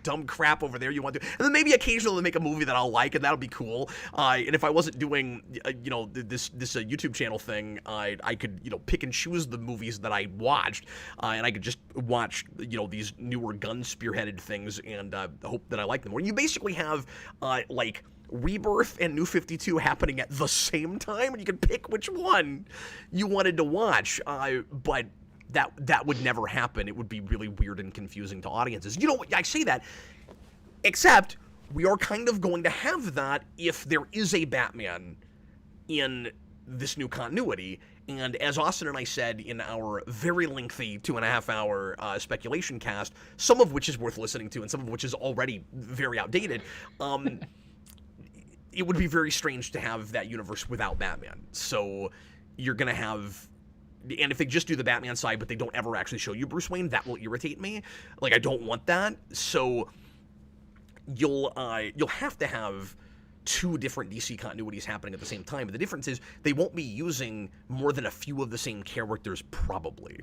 dumb crap over there you want to. And then maybe occasionally they'll make a movie that I'll like, and that'll be cool. And if I wasn't doing, this YouTube channel thing, I could, pick and choose the movies that I watched, and I could just watch, these newer Gunn spearheaded things and hope that I like them more. You basically have, like, Rebirth and New 52 happening at the same time, and you can pick which one you wanted to watch, but that would never happen. It would be really weird and confusing to audiences. I say that, except we are kind of going to have that if there is a Batman in this new continuity. And as Austin and I said in our very lengthy 2.5-hour speculation cast, some of which is worth listening to and some of which is already very outdated, it would be very strange to have that universe without Batman. So you're going to have... And if they just do the Batman side, but they don't ever actually show you Bruce Wayne, that will irritate me. Like, I don't want that. So you'll have to have two different DC continuities happening at the same time. But the difference is they won't be using more than a few of the same characters, probably.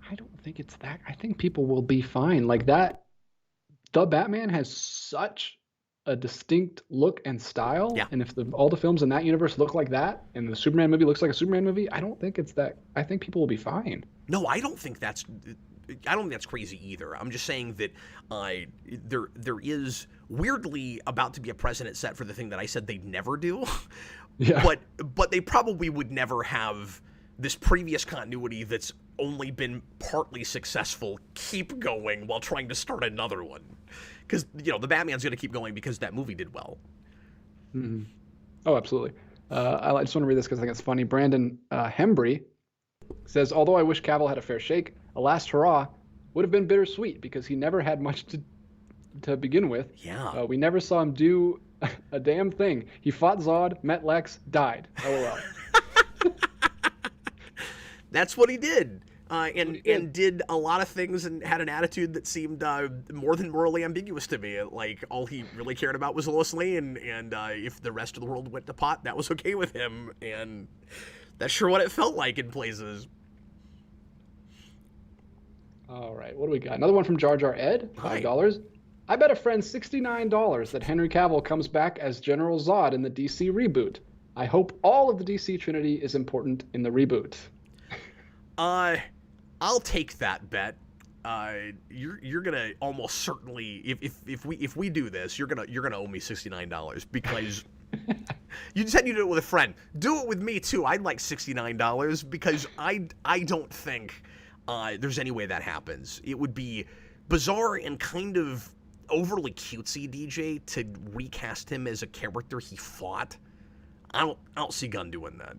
I don't think it's that. I think people will be fine. Like that, the Batman has such a distinct look and style, Yeah. and if all the films in that universe look like that, and the Superman movie looks like a Superman movie, I don't think it's that. I think people will be fine. No, I don't think that's crazy either. I'm just saying that there is weirdly about to be a precedent set for the thing that I said they'd never do. Yeah. But they probably would never have this previous continuity that's only been partly successful keep going while trying to start another one. Because, the Batman's going to keep going because that movie did well. Mm-hmm. Oh, absolutely. I just want to read this because I think it's funny. Brandon Hembry says, although I wish Cavill had a fair shake, a last hurrah would have been bittersweet because he never had much to begin with. Yeah. We never saw him do a damn thing. He fought Zod, met Lex, died. LOL. That's what he did. And did a lot of things and had an attitude that seemed more than morally ambiguous to me. Like, all he really cared about was Lois Lane, and if the rest of the world went to pot, that was okay with him. And that's sure what it felt like in places. All right, what do we got? Another one from Jar Jar Ed, $5. I bet a friend $69 that Henry Cavill comes back as General Zod in the DC reboot. I hope all of the DC Trinity is important in the reboot. I'll take that bet. You're gonna almost certainly, if we do this, you're gonna owe me $69 because you said you did it with a friend. Do it with me too. I'd like $69 because I don't think there's any way that happens. It would be bizarre and kind of overly cutesy, DJ, to recast him as a character he fought. I don't see Gunn doing that.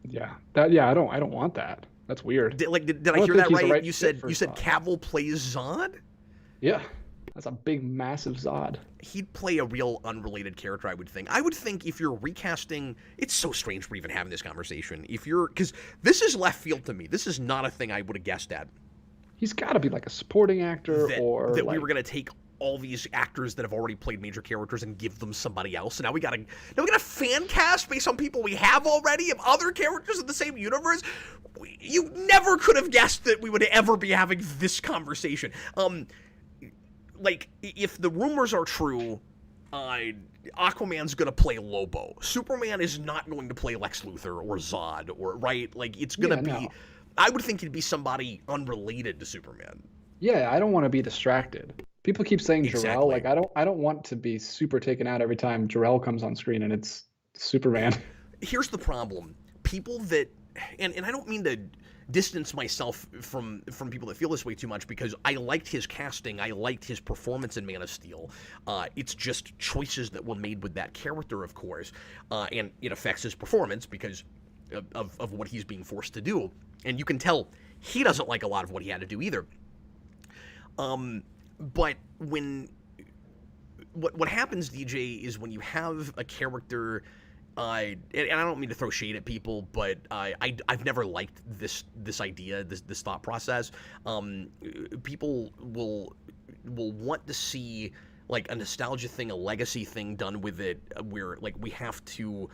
Yeah, I don't want that. That's weird. Did I hear that right? You said Zod. Cavill plays Zod? Yeah, that's a big, massive Zod. He'd play a real unrelated character, I would think. I would think if you're recasting, it's so strange we're even having this conversation. Because this is left field to me. This is not a thing I would have guessed at. He's got to be like a supporting actor, that we were going to take all these actors that have already played major characters and give them somebody else. And now we got a fan cast based on people we have already of other characters in the same universe. You never could have guessed that we would ever be having this conversation. Like, if the rumors are true, Aquaman's going to play Lobo. Superman is not going to play Lex Luthor or Zod, or right? Like, it's going to be. No. I would think it'd be somebody unrelated to Superman. Yeah, I don't want to be distracted. People keep saying Exactly. Jor-El. Like, I don't want to be super taken out every time Jor-El comes on screen and it's Superman. Here's the problem. People that, and I don't mean to distance myself from people that feel this way too much, because I liked his casting. I liked his performance in Man of Steel. It's just choices that were made with that character, of course. And it affects his performance because of what he's being forced to do. And you can tell he doesn't like a lot of what he had to do either. But what happens, DJ, is when you have a character, and I don't mean to throw shade at people, but I've never liked this idea, this thought process. People will want to see like a nostalgia thing, a legacy thing done with it, where like we have to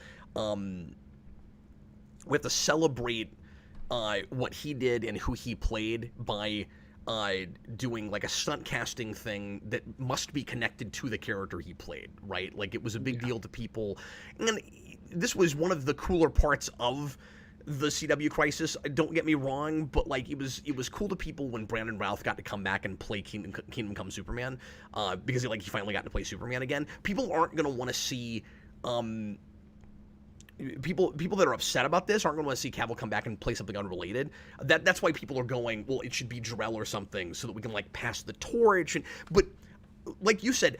celebrate what he did and who he played by doing like a stunt casting thing that must be connected to the character he played, right? Like, it was a big deal to people. And this was one of the cooler parts of the CW crisis, don't get me wrong, but like it was cool to people when Brandon Routh got to come back and play Kingdom Come Superman, because he finally got to play Superman again. People aren't going to want to see people that are upset about this aren't going to want to see Cavill come back and play something unrelated. That's why people are going, well, it should be Jor-El or something so that we can like pass the torch. But like you said,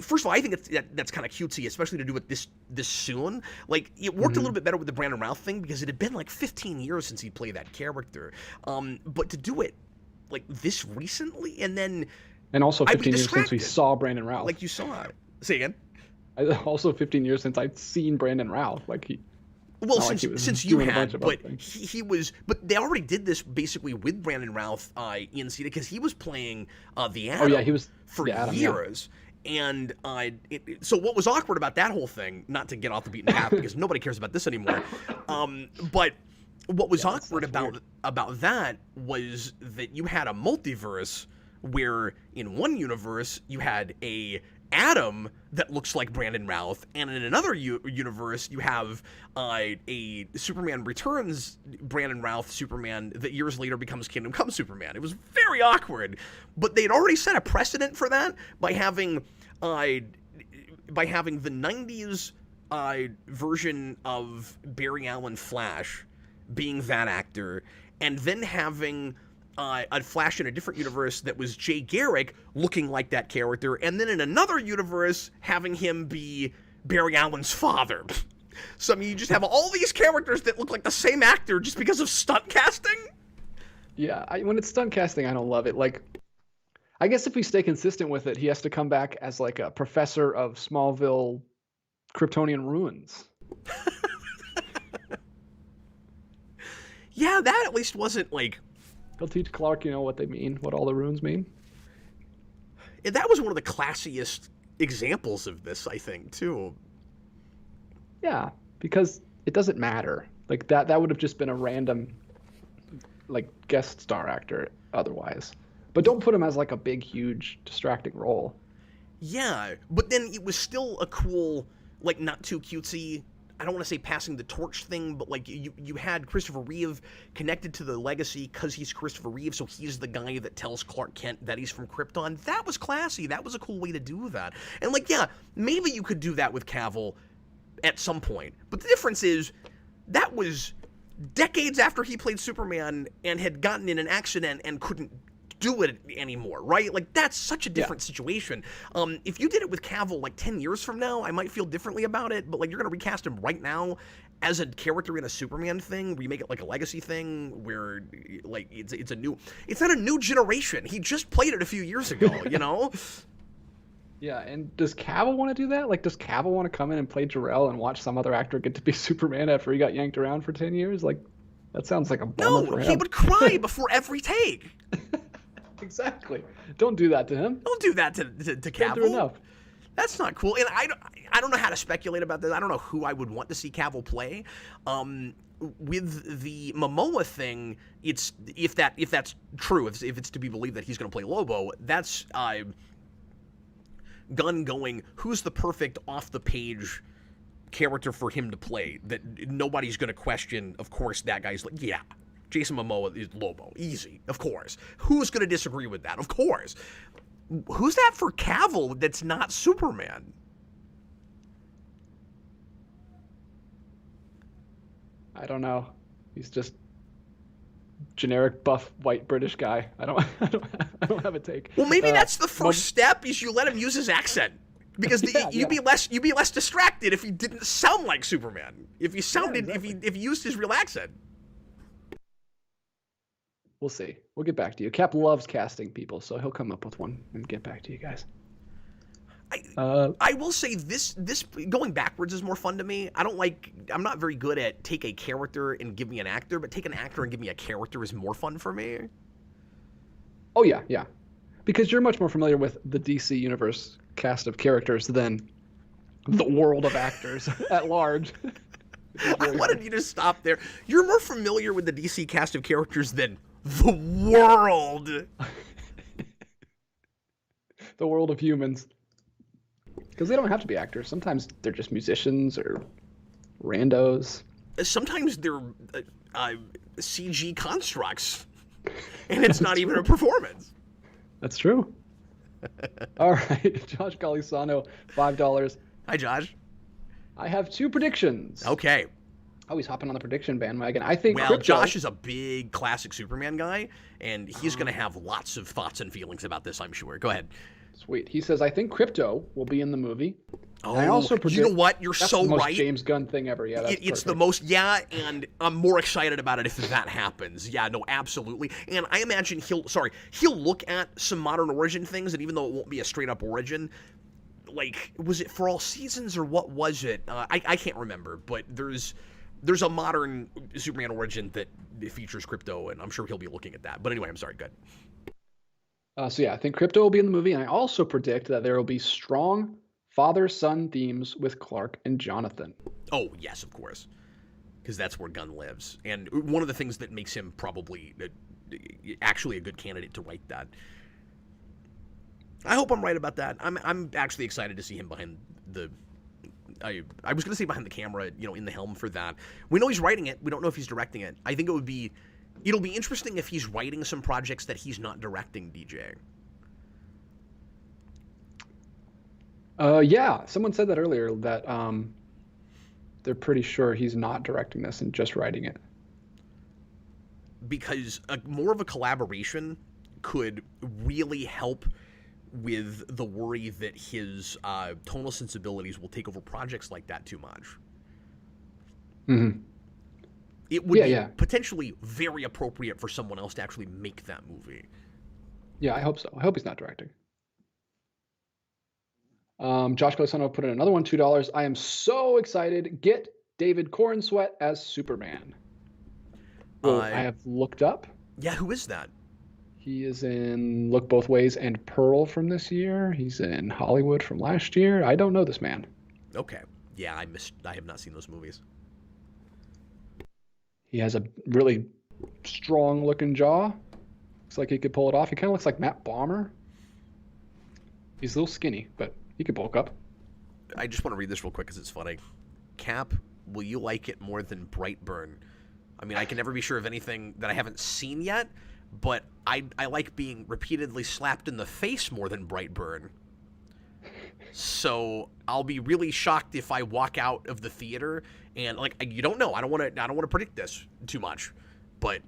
first of all, I think that's kind of cutesy, especially to do it this soon. Like, it worked a little bit better with the Brandon Routh thing because it had been like 15 years since he played that character. But to do it like this recently and also 15 years since we saw Brandon Routh. Like you saw it. Say again. Also 15 years since I'd seen Brandon Routh. Like he. Well, since you had, but he was, but they already did this basically with Brandon Routh in Cena because he was playing the Atom. Oh yeah, he was for Atom, years. Yeah. And so what was awkward about that whole thing, not to get off the beaten path because nobody cares about this anymore, but what was awkward about that was that you had a multiverse where in one universe you had a Adam that looks like Brandon Routh, and in another universe you have a Superman Returns Brandon Routh Superman that years later becomes Kingdom Come Superman. It was very awkward, but they'd already set a precedent for that by having the 90s version of Barry Allen Flash being that actor, and then having a Flash in a different universe that was Jay Garrick looking like that character, and then in another universe having him be Barry Allen's father. So, I mean, you just have all these characters that look like the same actor just because of stunt casting? Yeah, when it's stunt casting, I don't love it. Like, I guess if we stay consistent with it, he has to come back as like a professor of Smallville Kryptonian ruins. Yeah, that at least wasn't like... He'll teach Clark, what they mean, what all the runes mean. That was one of the classiest examples of this, I think, too. Yeah, because it doesn't matter. Like, that would have just been a random, like, guest star actor otherwise. But don't put him as, like, a big, huge, distracting role. Yeah, but then it was still a cool, like, not too cutesy... I don't want to say passing the torch thing, but like you had Christopher Reeve connected to the legacy because he's Christopher Reeve, so he's the guy that tells Clark Kent that he's from Krypton. That was classy. That was a cool way to do that. And like, yeah, maybe you could do that with Cavill at some point. But the difference is that was decades after he played Superman and had gotten in an accident and couldn't do it anymore, right? Like, that's such a different situation. If you did it with Cavill like 10 years from now, I might feel differently about it, but like, you're gonna recast him right now as a character in a Superman thing, where you make it like a legacy thing, where like it's not a new generation. He just played it a few years ago, Yeah, and does Cavill want to do that? Like, does Cavill want to come in and play Jor-El and watch some other actor get to be Superman after he got yanked around for 10 years? Like, that sounds like a bummer for him. He would cry before every take. Exactly. Don't do that to him. Don't do that to Cavill. Can't do enough. That's not cool. And I don't know how to speculate about this. I don't know who I would want to see Cavill play. With the Momoa thing, it's if that's true, if it's to be believed that he's going to play Lobo, that's Gunn going, who's the perfect off the page character for him to play that nobody's going to question. Of course, that guy's like, yeah, Jason Momoa is Lobo. Easy. Of course. Who's going to disagree with that? Of course. Who's that for Cavill that's not Superman? I don't know. He's just generic buff white British guy. I don't have a take. Well, maybe that's the first step is you let him use his accent. Because you'd be less distracted if he didn't sound like Superman. If he sounded if he used his real accent. We'll see. We'll get back to you. Cap loves casting people, so he'll come up with one and get back to you guys. I will say this going backwards is more fun to me. I'm not very good at take a character and give me an actor, but take an actor and give me a character is more fun for me. Oh yeah. Because you're much more familiar with the DC Universe cast of characters than the world of actors at large. I wanted you to stop there. You're more familiar with the DC cast of characters than the world. The world of humans. Because they don't have to be actors. Sometimes they're just musicians or randos. Sometimes they're CG constructs. And it's not even a performance. That's true. All right. Josh Calisano, $5. Hi, Josh. I have 2 predictions. Okay. Oh, he's hopping on the prediction bandwagon. I think Well, Josh is a big classic Superman guy, and he's going to have lots of thoughts and feelings about this, I'm sure. Go ahead. Sweet. He says, I think Krypto will be in the movie. Oh, I also predict, you know what? You're that's so the most right. James Gunn thing ever. Yeah, it's the most, and I'm more excited about it if that happens. Yeah, no, absolutely. And I imagine he'll look at some modern origin things, and even though it won't be a straight-up origin, like, was it For All Seasons, or what was it? I can't remember, but there's a modern Superman origin that features Krypto, and I'm sure he'll be looking at that. But anyway, I'm sorry, good. So yeah, I think Krypto will be in the movie, and I also predict that there will be strong father-son themes with Clark and Jonathan. Oh, yes, of course. Because that's where Gunn lives. And one of the things that makes him probably actually a good candidate to write that. I hope I'm right about that. I'm actually excited to see him behind the. I was going to say behind the camera, in the helm for that. We know he's writing it. We don't know if he's directing it. I think it'll be interesting if he's writing some projects that he's not directing, DJ. Yeah, someone said that earlier that they're pretty sure he's not directing this and just writing it. Because more of a collaboration could really help with the worry that his tonal sensibilities will take over projects like that too much. Mm-hmm. It would be potentially very appropriate for someone else to actually make that movie. Yeah, I hope so. I hope he's not directing. Josh Colosano put in another one, $2. I am so excited. Get David Cornsweat as Superman. Well, I have looked up. Yeah, who is that? He is in Look Both Ways and Pearl from this year. He's in Hollywood from last year. I don't know this man. Okay. Yeah, I have not seen those movies. He has a really strong looking jaw. Looks like he could pull it off. He kind of looks like Matt Bomer. He's a little skinny, but he could bulk up. I just want to read this real quick because it's funny. Cap, will you like it more than Brightburn? I mean, I can never be sure of anything that I haven't seen yet, but I like being repeatedly slapped in the face more than Brightburn. So I'll be really shocked if I walk out of the theater and you don't know. I don't want to predict this too much, but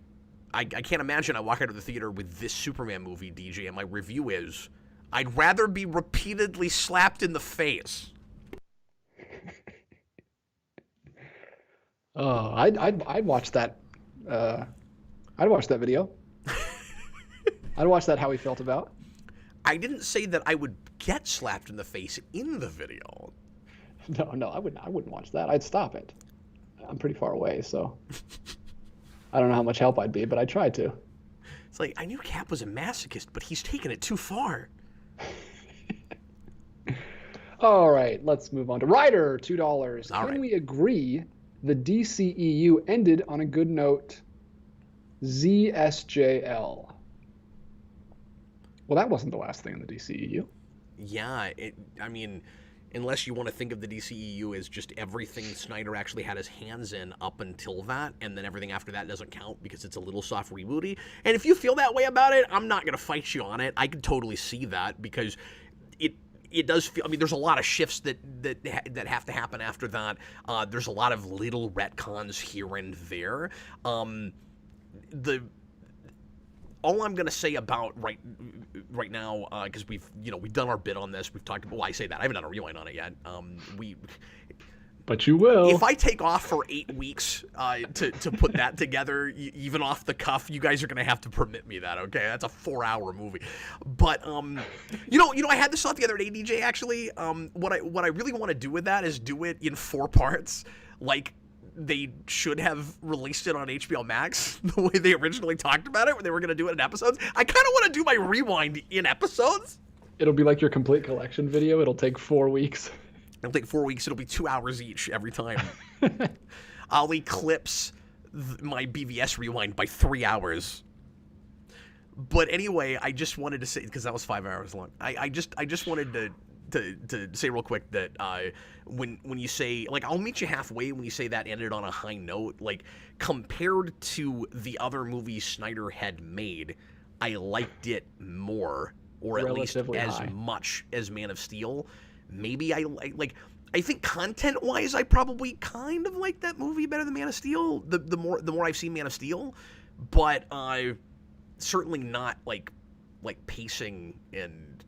I can't imagine I walk out of the theater with this Superman movie, DJ, and my review is I'd rather be repeatedly slapped in the face. Oh, I'd watch that. I'd watch that video. I'd watch that. How he felt about. I didn't say that I would get slapped in the face in the video. No, I wouldn't watch that. I'd stop it. I'm pretty far away, so I don't know how much help I'd be, but I tried to. It's like I knew Cap was a masochist, but he's taken it too far. All right, let's move on to Ryder, $2. Can we agree the DCEU ended on a good note? ZSJL. Well, that wasn't the last thing in the DCEU. Yeah, I mean, unless you want to think of the DCEU as just everything Snyder actually had his hands in up until that, and then everything after that doesn't count because it's a little soft rebooty. And if you feel that way about it, I'm not going to fight you on it. I can totally see that because it does feel. I mean, there's a lot of shifts that have to happen after that. There's a lot of little retcons here and there. All I'm gonna say about right now, because we've done our bit on this. We've talked about. Well, I say that I haven't done a rewind on it yet. But you will. If I take off for 8 weeks to put that together, even off the cuff, you guys are gonna have to permit me that. Okay, that's a 4-hour movie. But I had this thought the other day, DJ. Actually, what I really want to do with that is do it in 4 parts, like they should have released it on HBO Max the way they originally talked about it when they were going to do it in episodes. I kind of want to do my rewind in episodes. It'll be like your complete collection video. It'll take 4 weeks. It'll take 4 weeks. It'll be 2 hours each every time. I'll eclipse my BVS rewind by 3 hours. But anyway, I just wanted to say, because that was 5 hours long. I just wanted to say real quick that when you say, like, I'll meet you halfway when you say that ended on a high note, like, compared to the other movies Snyder had made, I liked it more, or at least as much as Man of Steel. Maybe I think content-wise, I probably kind of like that movie better than Man of Steel, the more I've seen Man of Steel, but certainly not like pacing and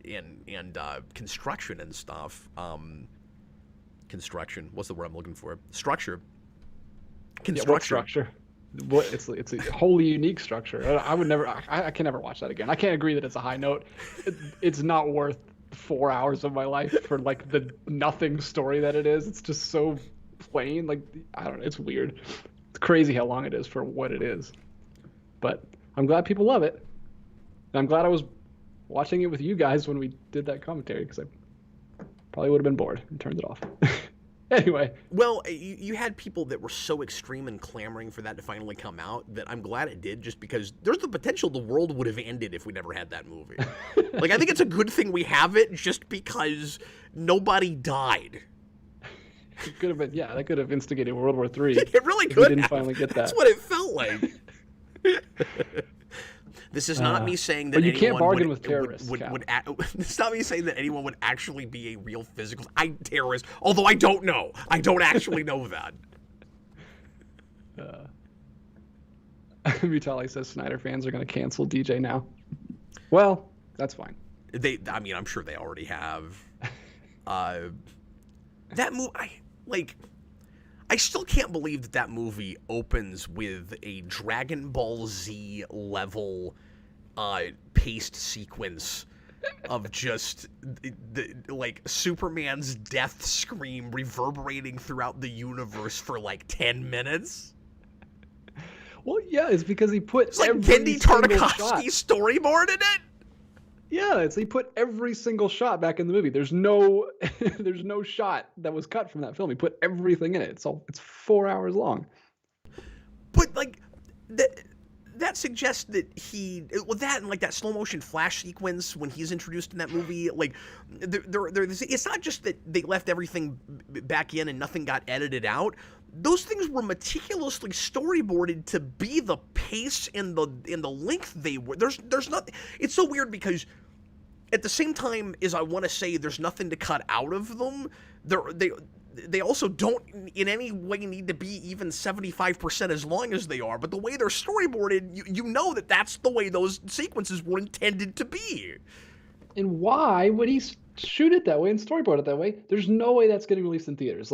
and construction and stuff. Construction. What's the word I'm looking for? Structure. Construction. Yeah, what structure? What it's a wholly unique structure. I would never. I can never watch that again. I can't agree that it's a high note. It's not worth 4 hours of my life for like the nothing story that it is. It's just so plain. Like, I don't know. It's weird. It's crazy how long it is for what it is. But I'm glad people love it. And I'm glad I was watching it with you guys when we did that commentary, because I probably would have been bored and turned it off. Anyway. Well, you had people that were so extreme and clamoring for that to finally come out that I'm glad it did, just because there's the potential the world would have ended if we never had that movie. Like, I think it's a good thing we have it just because nobody died. It could have been, yeah, that could have instigated World War III. It really could. We didn't finally get that. That's what it felt like. This is not me saying that but you anyone can't bargain would, with terrorists. This is not me saying that anyone would actually be a real physical terrorist. Although I don't know. I don't actually know that. Vitali says Snyder fans are going to cancel DJ now. Well, that's fine. I mean, I'm sure they already have. That movie, I still can't believe that movie opens with a Dragon Ball Z level paced sequence of just Superman's death scream reverberating throughout the universe for 10 minutes. Well, yeah, it's because he put it's like Gendy Tartakovsky's storyboard in it. Yeah, he put every single shot back in the movie. There's no shot that was cut from that film. He put everything in it. It's 4 hours long. But that suggests that that and that slow motion flash sequence when he's introduced in that movie, it's not just that they left everything back in and nothing got edited out. Those things were meticulously storyboarded to be the pace and the length they were. There's not. It's so weird because at the same time as I want to say there's nothing to cut out of them, they also don't in any way need to be even 75% as long as they are. But the way they're storyboarded, you know that's the way those sequences were intended to be. And why would he shoot it that way and storyboard it that way? There's no way that's getting released in theaters.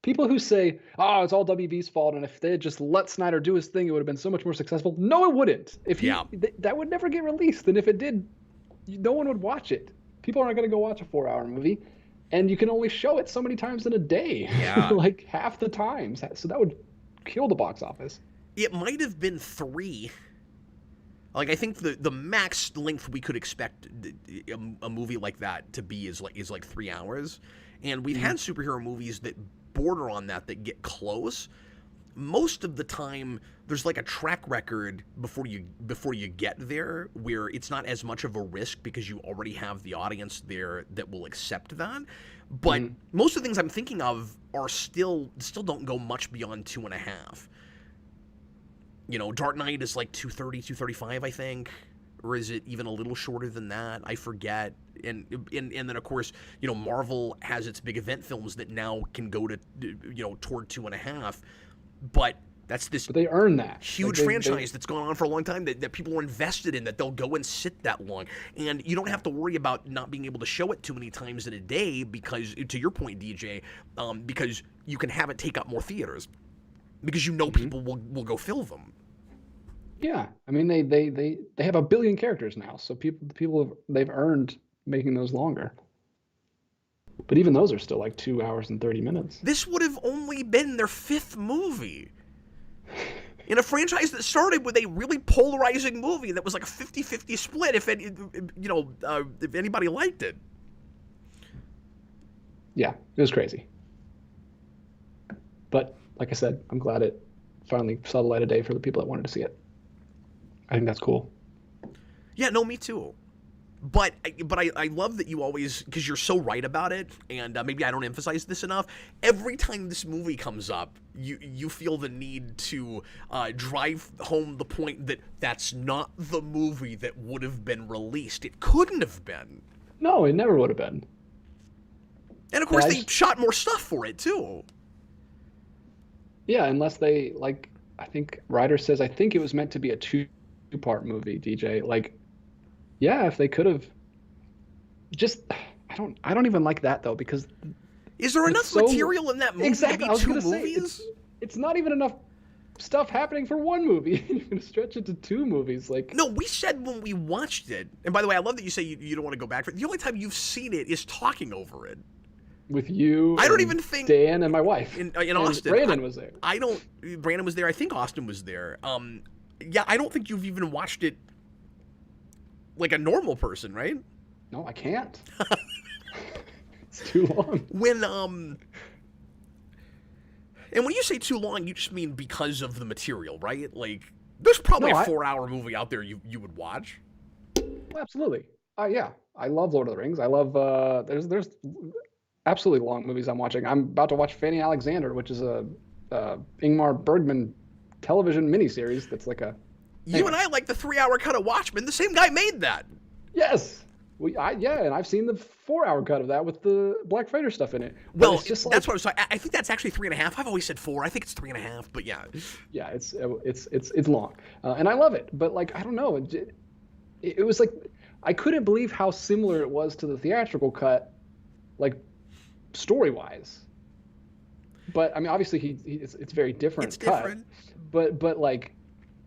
People who say, oh, it's all WB's fault, and if they had just let Snyder do his thing, it would have been so much more successful. No, it wouldn't. That would never get released. And if it did, no one would watch it. People aren't going to go watch a 4-hour movie. And you can only show it so many times in a day. Yeah. Half the times. So that would kill the box office. It might have been 3. I think the max length we could expect a movie like that to be is 3 hours. And we've had superhero movies that border on that get close. Most of the time there's a track record before you get there where it's not as much of a risk because you already have the audience there that will accept that. But most of the things I'm thinking of are still don't go much beyond 2.5. Dark Knight is 230, 235, I think. Or is it even a little shorter than that? I forget. And then of course, Marvel has its big event films that now can go to toward 2.5. But that's this. But they earn that huge franchise that's gone on for a long time that people are invested in, that they'll go and sit that long, and you don't have to worry about not being able to show it too many times in a day because, to your point, DJ, because you can have it take up more theaters because people will go fill them. Yeah, I mean they have 1 billion characters now, so they've earned making those longer. But even those are still 2 hours and 30 minutes. This would have only been their 5th movie in a franchise that started with a really polarizing movie that was a 50-50 split. If anybody liked it. Yeah, it was crazy. But like I said, I'm glad it finally saw the light of day for the people that wanted to see it. I think that's cool. Yeah, no, me too. But I love that you always, because you're so right about it, and maybe I don't emphasize this enough, every time this movie comes up, you feel the need to drive home the point that that's not the movie that would have been released. It couldn't have been. No, it never would have been. And of course, they shot more stuff for it, too. Yeah, unless they, I think Ryder says, I think it was meant to be a two-part movie, DJ. Yeah, if they could have just, I don't even like that though, because is there enough material in that movie exactly, to be 2 movies? It's not even enough stuff happening for 1 movie. You're gonna stretch it to 2 movies. No, we said when we watched it, and by the way, I love that you say you don't want to go back for it. The only time you've seen it is talking over it. With you, I don't even think Dan and my wife in Austin. Brandon was there. Brandon was there. I think Austin was there. Yeah, I don't think you've even watched it like a normal person, right? No, I can't. It's too long. And when you say too long, you just mean because of the material, right? Like, there's probably a 4-hour movie out there you would watch. Well, absolutely. Yeah, I love Lord of the Rings. I love there's absolutely long movies I'm watching. I'm about to watch Fanny Alexander, which is a Ingmar Bergman television miniseries that's like a. You and I like the 3-hour cut of Watchmen. The same guy made that. Yes. And I've seen the 4-hour cut of that with the Black Friday stuff in it. But Well, it's just like, that's what I was saying. I think that's actually 3.5. I've always said 4. I think it's 3.5, but yeah. Yeah, it's long, and I love it. But like, I don't know, it was like I couldn't believe how similar it was to the theatrical cut, like story wise. But I mean, obviously it's very different. It's different. But like,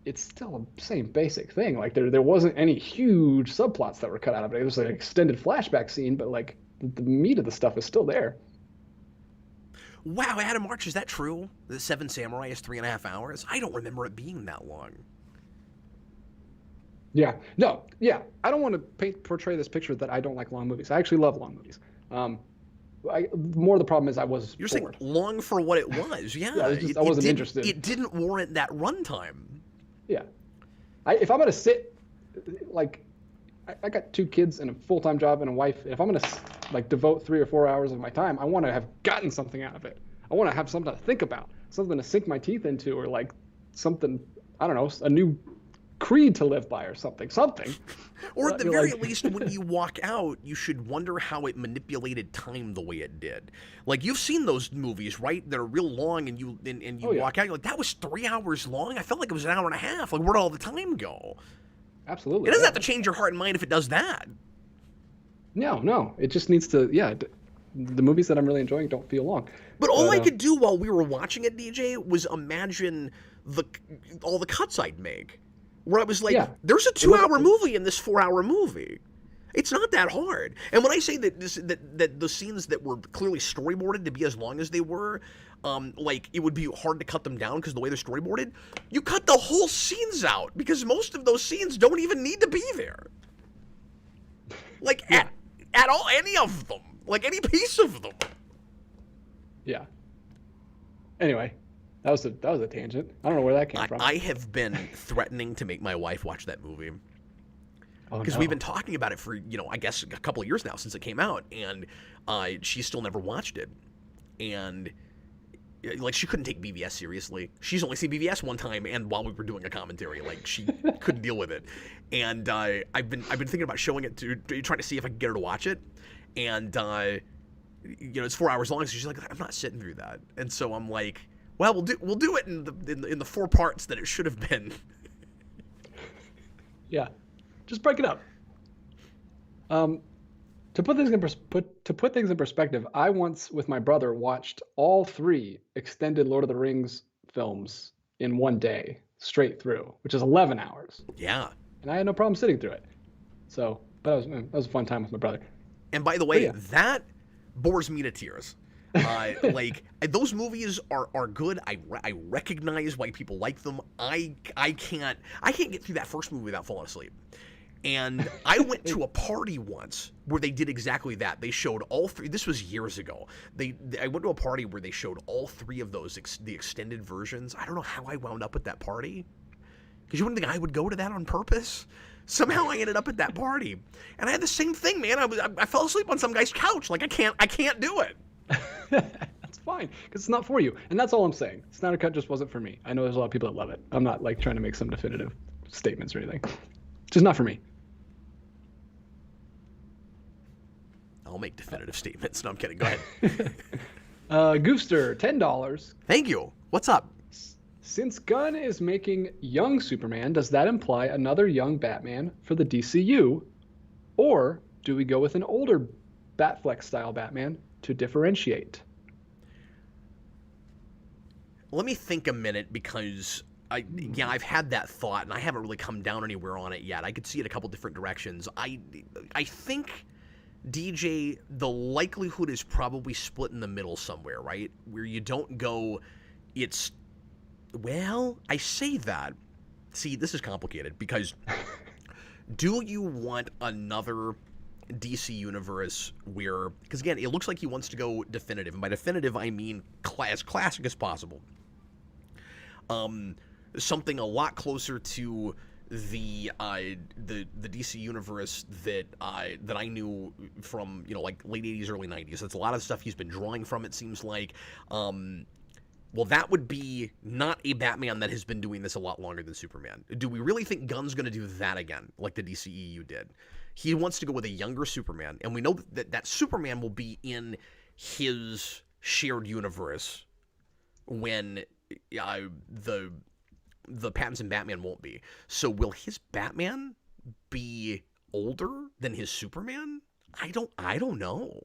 it's still the same basic thing. Like there wasn't any huge subplots that were cut out of it. It was like an extended flashback scene, but like the meat of the stuff is still there. Wow, Adam March, is that true? The Seven Samurai is 3.5 hours? I don't remember it being that long. Yeah. No. Yeah. I don't want to portray this picture that I don't like long movies. I actually love long movies. More the problem is I was You're bored. saying long for what it was. Yeah. I wasn't interested. It didn't warrant that runtime. Yeah. If I'm going to sit, like, I got 2 kids and a full-time job and a wife. If I'm going to, like, devote 3 or 4 hours of my time, I want to have gotten something out of it. I want to have something to think about, something to sink my teeth into, or, like, something, I don't know, a new creed to live by or something. Or at the very least, when you walk out, you should wonder how it manipulated time the way it did. Like, you've seen those movies, right? That are real long, and you walk out, you're like, that was 3 hours long? I felt like it was an hour and a half. Like, where'd all the time go? Absolutely. It doesn't have to change your heart and mind if it does that. No. It just needs to, the movies that I'm really enjoying don't feel long. But all I could do while we were watching it, DJ, was imagine all the cuts I'd make. Where I was like, there's a 2-hour movie in this 4-hour movie. It's not that hard. And when I say that that the scenes that were clearly storyboarded to be as long as they were, like it would be hard to cut them down because the way they're storyboarded, you cut the whole scenes out because most of those scenes don't even need to be there. Like at all, any of them, like any piece of them. Yeah. Anyway. That was a tangent. I don't know where that came from. I have been threatening to make my wife watch that movie. Because we've been talking about it for, I guess a couple of years now since it came out, and she's still never watched it. And like she couldn't take BVS seriously. She's only seen BVS one time, and while we were doing a commentary, like she couldn't deal with it. And I've been thinking about showing it to trying to see if I can get her to watch it. And it's 4 hours long, so she's like, I'm not sitting through that. And so I'm like, well, we'll do it in the 4 parts that it should have been. Yeah, just break it up. To put things in perspective, I once with my brother watched all 3 extended Lord of the Rings films in one day straight through, which is 11 hours. Yeah, and I had no problem sitting through it. So, but that was a fun time with my brother. And by the way, that bores me to tears. Like those movies are good. I recognize why people like them. I can't get through that first movie without falling asleep. And I went to a party once where they did exactly that. They showed all 3. This was years ago. I went to a party where they showed all 3 of those the extended versions. I don't know how I wound up at that party. Because you wouldn't think I would go to that on purpose. Somehow I ended up at that party, and I had the same thing, man. I fell asleep on some guy's couch. Like I can't do it. That's fine, because it's not for you, and that's all I'm saying. Snyder Cut just wasn't for me. I know there's a lot of people that love it. I'm not like trying to make some definitive statements or anything. Just not for me. I'll make definitive statements. No, I'm kidding. Go ahead. Goofster, $10. Thank you. What's up? Since Gunn is making young Superman, does that imply another young Batman for the DCU, or do we go with an older Batfleck style Batman to differentiate? Let me think a minute, because I've had that thought and I haven't really come down anywhere on it yet. I could see it a couple different directions. I think, DJ, the likelihood is probably split in the middle somewhere, right? Where you don't go, well, I say that. See, this is complicated because do you want another DC universe where, because again, it looks like he wants to go definitive, and by definitive I mean as classic as possible. Something a lot closer to the DC universe that I knew from, you know, like late 80s, early 90s. That's a lot of stuff he's been drawing from, it seems like. Well, that would be not a Batman that has been doing this a lot longer than Superman. Do we really think Gunn's going to do that again, like the DCEU did? He wants to go with a younger Superman, and we know that Superman will be in his shared universe when the Pattinson Batman won't be. So will his Batman be older than his Superman? I don't know.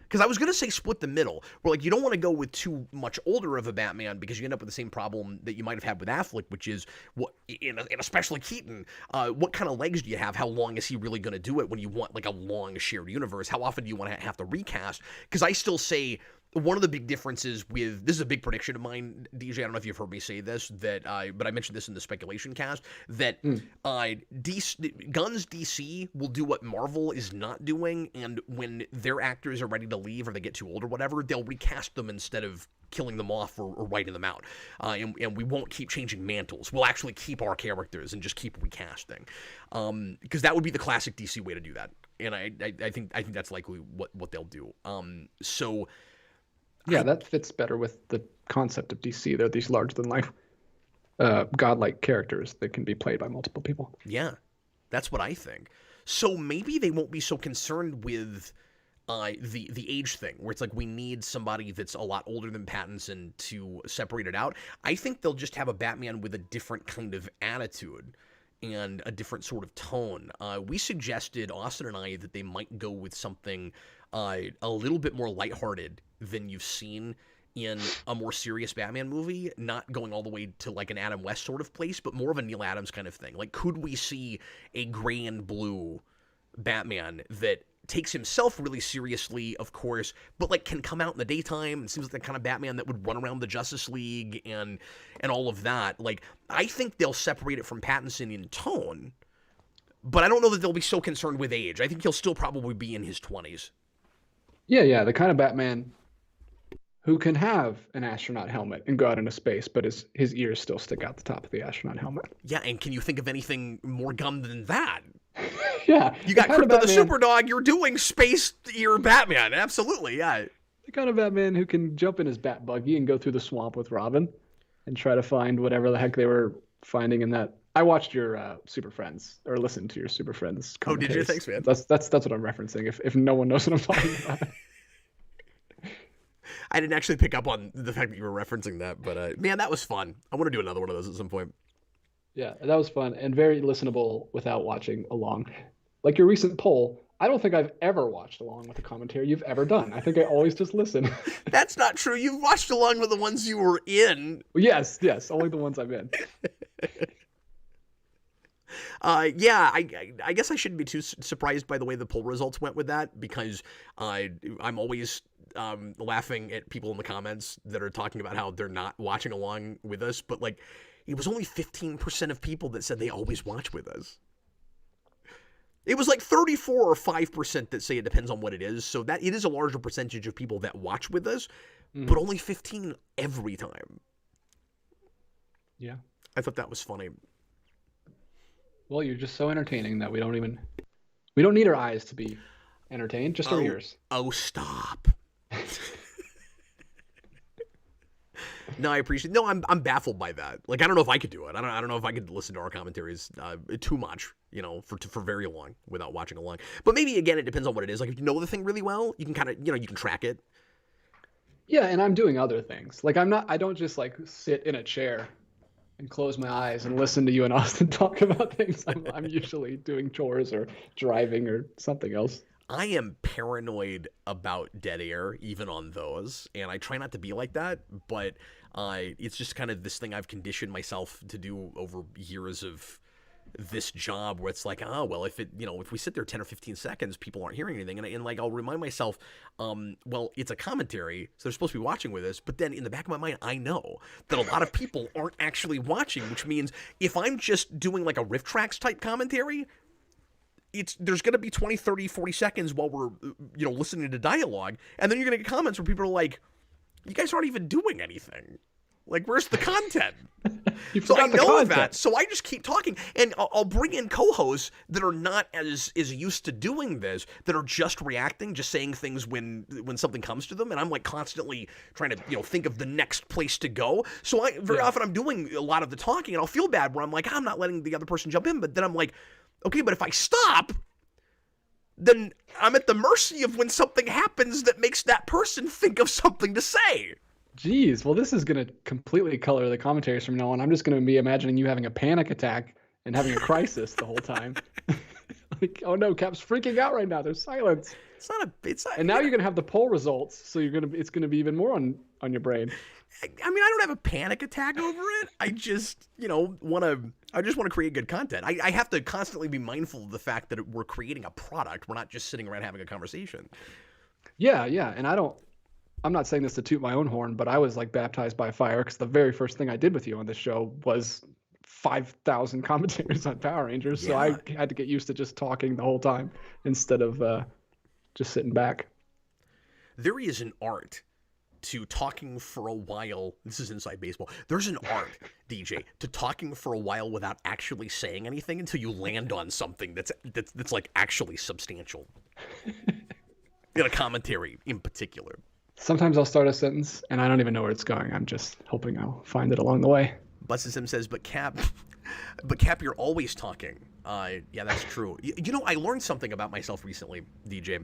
Because I was going to say split the middle, where like you don't want to go with too much older of a Batman because you end up with the same problem that you might have had with Affleck, which is, what, and especially Keaton, what kind of legs do you have? How long is he really going to do it when you want like a long shared universe? How often do you want to have to recast? Because I still say one of the big differences with, this is a big prediction of mine, DJ, I don't know if you've heard me say this, but I mentioned this in the speculation cast, that Gunn's DC will do what Marvel is not doing, and when their actors are ready to leave or they get too old or whatever, they'll recast them instead of killing them off or writing them out. And we won't keep changing mantles. We'll actually keep our characters and just keep recasting. Because that would be the classic DC way to do that. And I think that's likely what they'll do. Yeah, that fits better with the concept of DC. They're these larger-than-life, godlike characters that can be played by multiple people. Yeah, that's what I think. So maybe they won't be so concerned with the age thing, where it's like we need somebody that's a lot older than Pattinson to separate it out. I think they'll just have a Batman with a different kind of attitude and a different sort of tone. We suggested, Austin and I, that they might go with something a little bit more lighthearted than you've seen in a more serious Batman movie, not going all the way to like an Adam West sort of place, but more of a Neil Adams kind of thing. Like, could we see a gray and blue Batman that takes himself really seriously, of course, but like can come out in the daytime and seems like the kind of Batman that would run around the Justice League and all of that. Like, I think they'll separate it from Pattinson in tone, but I don't know that they'll be so concerned with age. I think he'll still probably be in his 20s. Yeah, the kind of Batman who can have an astronaut helmet and go out into space, but his ears still stick out the top of the astronaut helmet. Yeah, and can you think of anything more Gunn than that? Yeah. You got Krypto the Superdog, you're doing space ear Batman. Absolutely, yeah. The kind of Batman who can jump in his bat buggy and go through the swamp with Robin and try to find whatever the heck they were finding in that. I watched your Super Friends, or listened to your Super Friends commentaries. Oh, did you? Thanks, man. That's what I'm referencing, if no one knows what I'm talking about. I didn't actually pick up on the fact that you were referencing that, but man, that was fun. I want to do another one of those at some point. Yeah, that was fun and very listenable without watching along. Like your recent poll, I don't think I've ever watched along with a commentary you've ever done. I think I always just listen. That's not true. You've watched along with the ones you were in. Yes, only the ones I'm in. Yeah, I guess I shouldn't be too surprised by the way the poll results went with that, because I'm always laughing at people in the comments that are talking about how they're not watching along with us, but like it was only 15% of people that said they always watch with us. It was like 34 or 5% that say it depends on what it is, so that it is a larger percentage of people that watch with us, but only 15 every time. Yeah. I thought that was funny. Well, you're just so entertaining that we don't need our eyes to be entertained, just our ears. Oh, stop. No, I appreciate it. No, I'm baffled by that. Like, I don't know if I could do it. I don't know if I could listen to our commentaries too much, for very long without watching along. But maybe, again, it depends on what it is. Like, if you know the thing really well, you can kind of, you can track it. Yeah, and I'm doing other things. Like, I don't just, like, sit in a chair and close my eyes and listen to you and Austin talk about things. I'm usually doing chores or driving or something else. I am paranoid about dead air, even on those, and I try not to be like that, but it's just kind of this thing I've conditioned myself to do over years of this job, where it's like, well, if we sit there 10 or 15 seconds, people aren't hearing anything, and like I'll remind myself, well, it's a commentary, so they're supposed to be watching with us, but then in the back of my mind, I know that a lot of people aren't actually watching, which means if I'm just doing like a riff tracks type commentary, there's going to be 20, 30, 40 seconds while we're, listening to dialogue. And then you're going to get comments where people are like, you guys aren't even doing anything. Like, where's the content? So I know that. So I just keep talking. And I'll bring in co-hosts that are not as used to doing this, that are just reacting, just saying things when something comes to them. And I'm like constantly trying to, think of the next place to go. So very often I'm doing a lot of the talking, and I'll feel bad where I'm like, I'm not letting the other person jump in. But then I'm like, okay, but if I stop, then I'm at the mercy of when something happens that makes that person think of something to say. Jeez, well, this is going to completely color the commentaries from now on. I'm just going to be imagining you having a panic attack and having a crisis the whole time. Like, oh no, Cap's freaking out right now. There's silence. It's not. And now you're going to have the poll results, so it's going to be even more on your brain. I mean, I don't have a panic attack over it. I just, want to create good content. I have to constantly be mindful of the fact that we're creating a product. We're not just sitting around having a conversation. Yeah, and I'm not saying this to toot my own horn, but I was like baptized by fire because the very first thing I did with you on this show was 5,000 commentaries on Power Rangers. So I had to get used to just talking the whole time instead of just sitting back. There is an art to talking for a while. This is inside baseball. There's an art, DJ, to talking for a while without actually saying anything until you land on something that's like actually substantial. In a commentary in particular. Sometimes I'll start a sentence and I don't even know where it's going. I'm just hoping I'll find it along the way. Bussim says, but Cap, you're always talking. Yeah, that's true. I learned something about myself recently, DJ.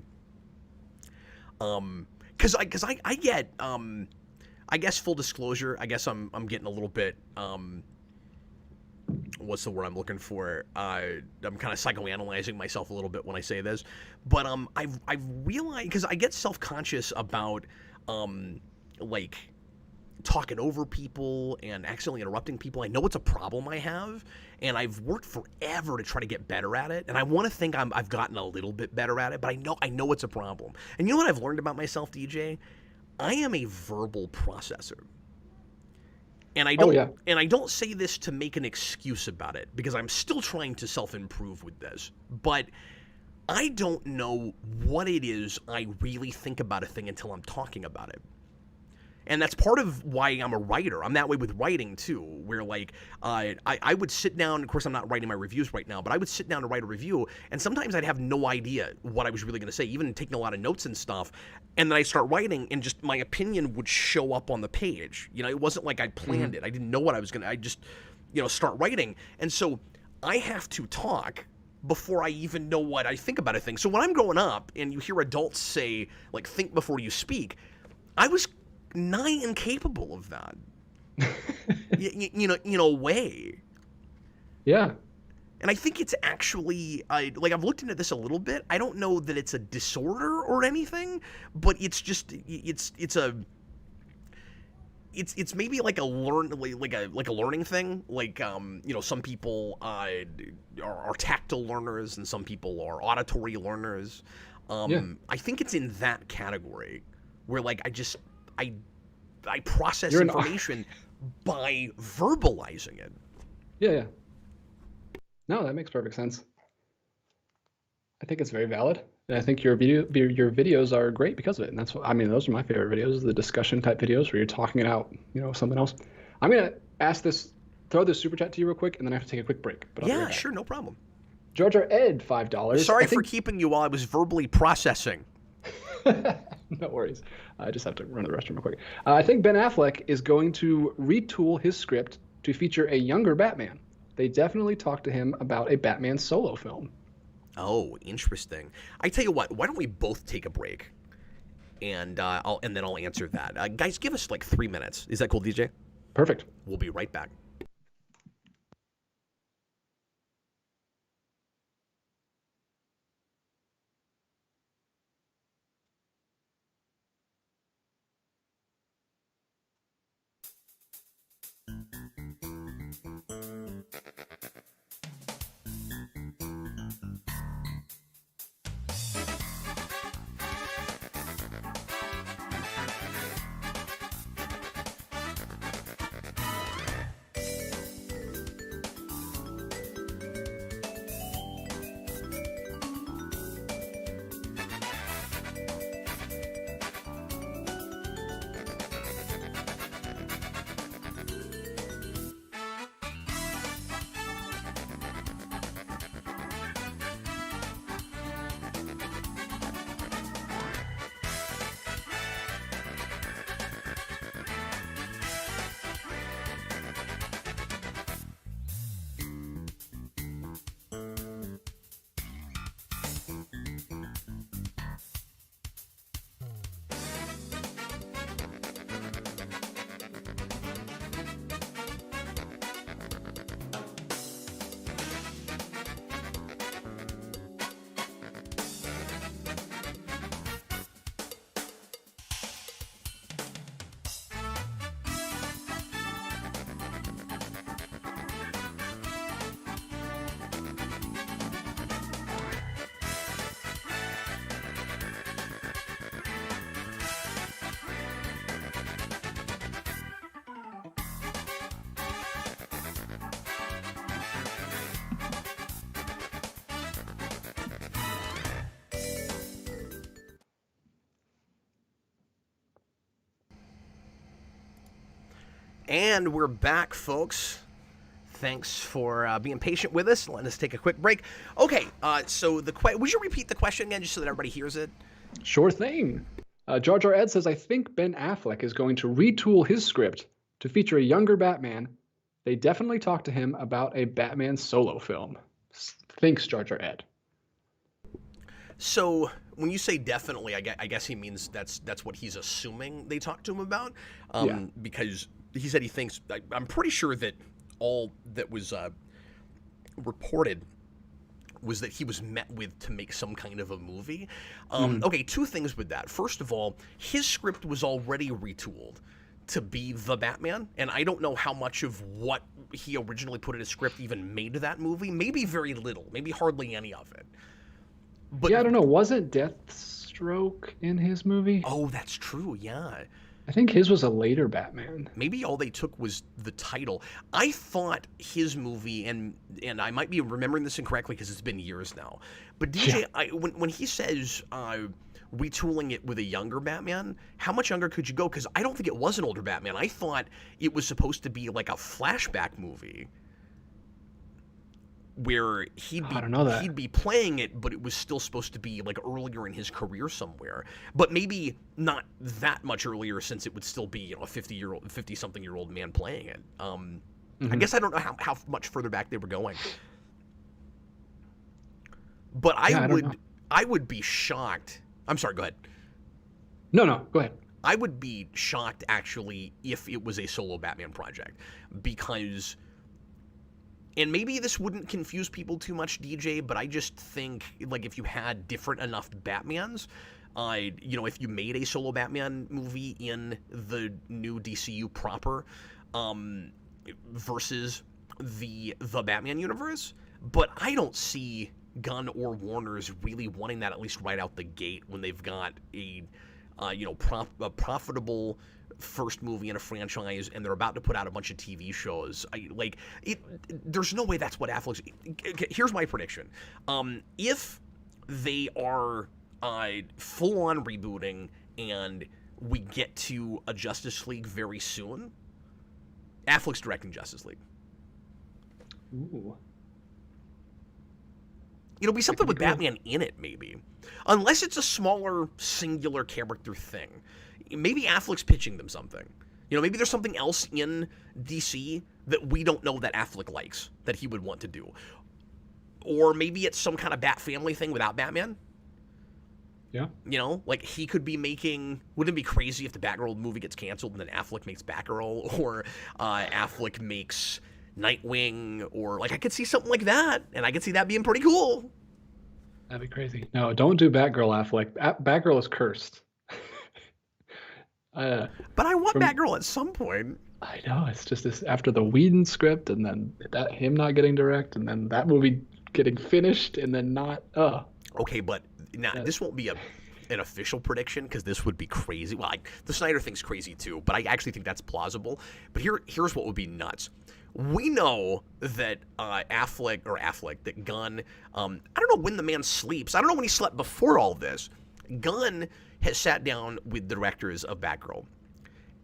Because I get, I guess full disclosure, I guess I'm getting a little bit, what's the word I'm looking for? I'm kind of psychoanalyzing myself a little bit when I say this, but I've realized, because I get self-conscious about like talking over people and accidentally interrupting people. I know it's a problem I have, and I've worked forever to try to get better at it, and I want to think I've gotten a little bit better at it, but I know it's a problem. And you know what I've learned about myself, DJ? I am a verbal processor. And I don't say this to make an excuse about it, because I'm still trying to self-improve with this. But I don't know what it is I really think about a thing until I'm talking about it. And that's part of why I'm a writer. I'm that way with writing, too, where, like, I would sit down. Of course, I'm not writing my reviews right now, but I would sit down to write a review, and sometimes I'd have no idea what I was really going to say, even taking a lot of notes and stuff. And then I start writing, and just my opinion would show up on the page. It wasn't like I planned it. I didn't know what I was going to. I just, start writing. And so I have to talk before I even know what I think about a thing. So when I'm growing up and you hear adults say, like, think before you speak, I was nigh incapable of that. In a way. Yeah. And I think it's actually, I've looked into this a little bit. I don't know that it's a disorder or anything, but it's just, it's maybe like a learning thing. Like, some people are tactile learners and some people are auditory learners. I think it's in that category where, like, I process information by verbalizing it. Yeah. No, that makes perfect sense. I think it's very valid. And I think your videos are great because of it. And that's what, those are my favorite videos, the discussion type videos where you're talking it out, something else. I'm going to throw this super chat to you real quick, and then I have to take a quick break. But yeah, sure, no problem. George R. Ed, $5. Sorry for keeping you while I was verbally processing. No worries. I just have to run to the restroom real quick. I think Ben Affleck is going to retool his script to feature a younger Batman. They definitely talked to him about a Batman solo film. Oh, interesting. I tell you what, why don't we both take a break, and then I'll answer that. Guys, give us like 3 minutes. Is that cool, DJ? Perfect. We'll be right back. And we're back, folks. Thanks for being patient with us. Let us take a quick break. Okay, so would you repeat the question again, just so that everybody hears it? Sure thing. Jar Jar Ed says, I think Ben Affleck is going to retool his script to feature a younger Batman. They definitely talked to him about a Batman solo film. Thanks, Jar Jar Ed. So when you say definitely, I guess he means that's what he's assuming they talked to him about, because he said he thinks. I'm pretty sure that all that was reported was that he was met with to make some kind of a movie. Okay, two things with that. First of all, his script was already retooled to be the Batman, and I don't know how much of what he originally put in his script even made that movie. Maybe very little, maybe hardly any of it. But yeah, I don't know. Wasn't Deathstroke in his movie? Oh, that's true, yeah. I think his was a later Batman. Maybe all they took was the title. I thought his movie, and I might be remembering this incorrectly because it's been years now, but DJ, when he says retooling it with a younger Batman, how much younger could you go? Because I don't think it was an older Batman. I thought it was supposed to be like a flashback movie where he'd be playing it, but it was still supposed to be like earlier in his career somewhere. But maybe not that much earlier, since it would still be, a 50-something-year-old man playing it. I guess I don't know how much further back they were going. But I would be shocked. I'm sorry, go ahead. No, go ahead. I would be shocked, actually, if it was a solo Batman project, because... And maybe this wouldn't confuse people too much, DJ, but I just think, like, if you had different enough Batmans, if you made a solo Batman movie in the new DCU proper, versus the Batman universe, but I don't see Gunn or Warner's really wanting that, at least right out the gate, when they've got a profitable first movie in a franchise, and they're about to put out a bunch of TV shows. There's no way that's what Affleck's... Here's my prediction. If they are full-on rebooting and we get to a Justice League very soon, Affleck's directing Justice League. Ooh. It'll be something with Batman in it, maybe. Unless it's a smaller, singular character thing. Maybe Affleck's pitching them something. Maybe there's something else in DC that we don't know that Affleck likes, that he would want to do. Or maybe it's some kind of Bat family thing without Batman. Yeah. He could be making... Wouldn't it be crazy if the Batgirl movie gets canceled and then Affleck makes Batgirl? Or Affleck makes Nightwing? Or, I could see something like that. And I could see that being pretty cool. That'd be crazy. No, don't do Batgirl, Affleck. Batgirl is cursed. But I want Batgirl at some point. I know. It's just this after the Whedon script, and then him not getting direct, and then that movie getting finished, and then not. Okay, but now this won't be an official prediction, because this would be crazy. Well, the Snyder thing's crazy too, but I actually think that's plausible. But here's what would be nuts. We know that that Gunn, I don't know when the man sleeps. I don't know when he slept before all this. Gunn has sat down with the directors of Batgirl,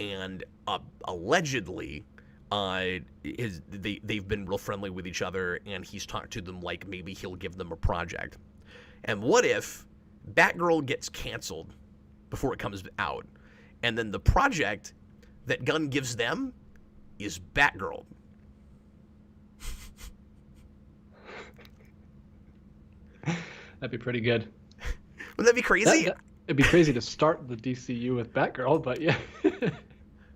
and allegedly, they've been real friendly with each other, and he's talked to them like maybe he'll give them a project. And what if Batgirl gets canceled before it comes out, and then the project that Gunn gives them is Batgirl? That'd be pretty good. Wouldn't that be crazy? It'd be crazy to start the DCU with Batgirl, but yeah.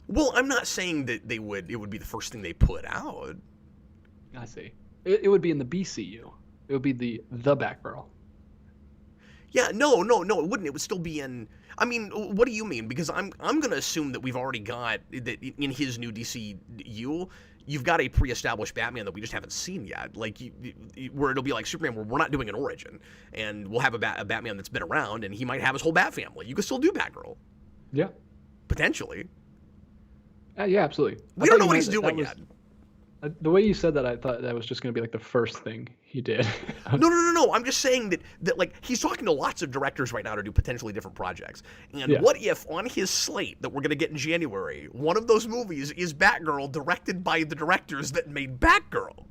Well, I'm not saying that it would be the first thing they put out. I see. It would be in the BCU. It would be the Batgirl. Yeah, no, it wouldn't. It would still be in... I mean, what do you mean? Because I'm going to assume that we've already got... that in his new DCU, you've got a pre-established Batman that we just haven't seen yet. Where it'll be like Superman, where we're not doing an origin. And we'll have a Batman that's been around, and he might have his whole Bat family. You could still do Batgirl. Yeah. Potentially. Yeah, absolutely. We don't know what he's doing yet. The way you said that, I thought that was just going to be like the first thing he did. No. I'm just saying that like he's talking to lots of directors right now to do potentially different projects. And Yeah. what if on his slate that we're gonna get in January, one of those movies is Batgirl, directed by the directors that made Batgirl?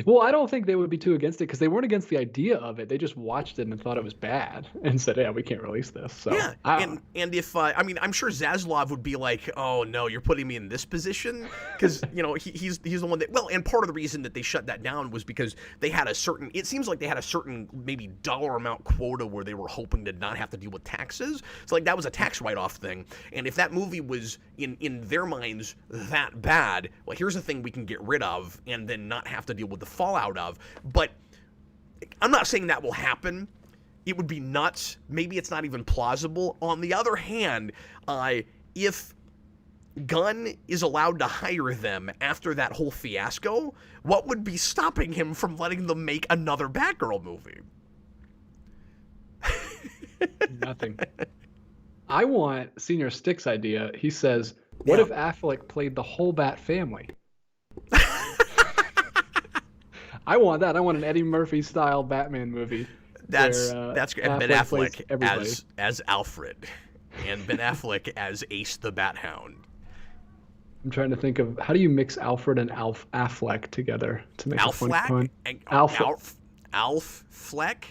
Well, I don't think they would be too against it because they weren't against the idea of it. They just watched it and thought it was bad and said, "Yeah, we can't release this." So Yeah, and if I mean, I'm sure Zaslav would be like, "Oh no, you're putting me in this position," because he's the one that. Well, and part of the reason that they shut that down was because they had a certain. It seems like they had a certain maybe dollar amount quota where they were hoping to not have to deal with taxes. So like that was a tax write-off thing. And if that movie was in their minds that bad, well, here's a thing we can get rid of and then not have to deal with the fallout of. But I'm not saying that will happen. It would be nuts. Maybe it's not even plausible. On the other hand, if Gunn is allowed to hire them after that whole fiasco, what would be stopping him from letting them make another Batgirl movie? Nothing. I want Senior Stick's idea. He says, "What if Affleck played the whole Bat family?" I want that. I want an Eddie Murphy style Batman movie. That's where, and Ben Affleck Affleck as Alfred, and Ben Affleck as Ace the Bat Hound. I'm trying to think of how do you mix Alfred and Affleck together to make a fun pun. Alfleck.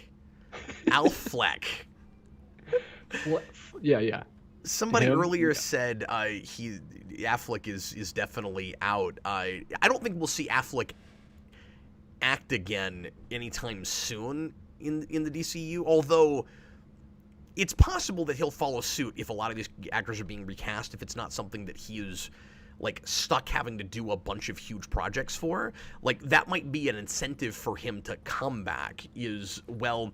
Yeah. Somebody earlier said Affleck is definitely out. I don't think we'll see Affleck act again anytime soon in the DCEU, although it's possible that he'll follow suit if a lot of these actors are being recast, if it's not something that he is like stuck having to do a bunch of huge projects for. Like that might be an incentive for him to come back is, well,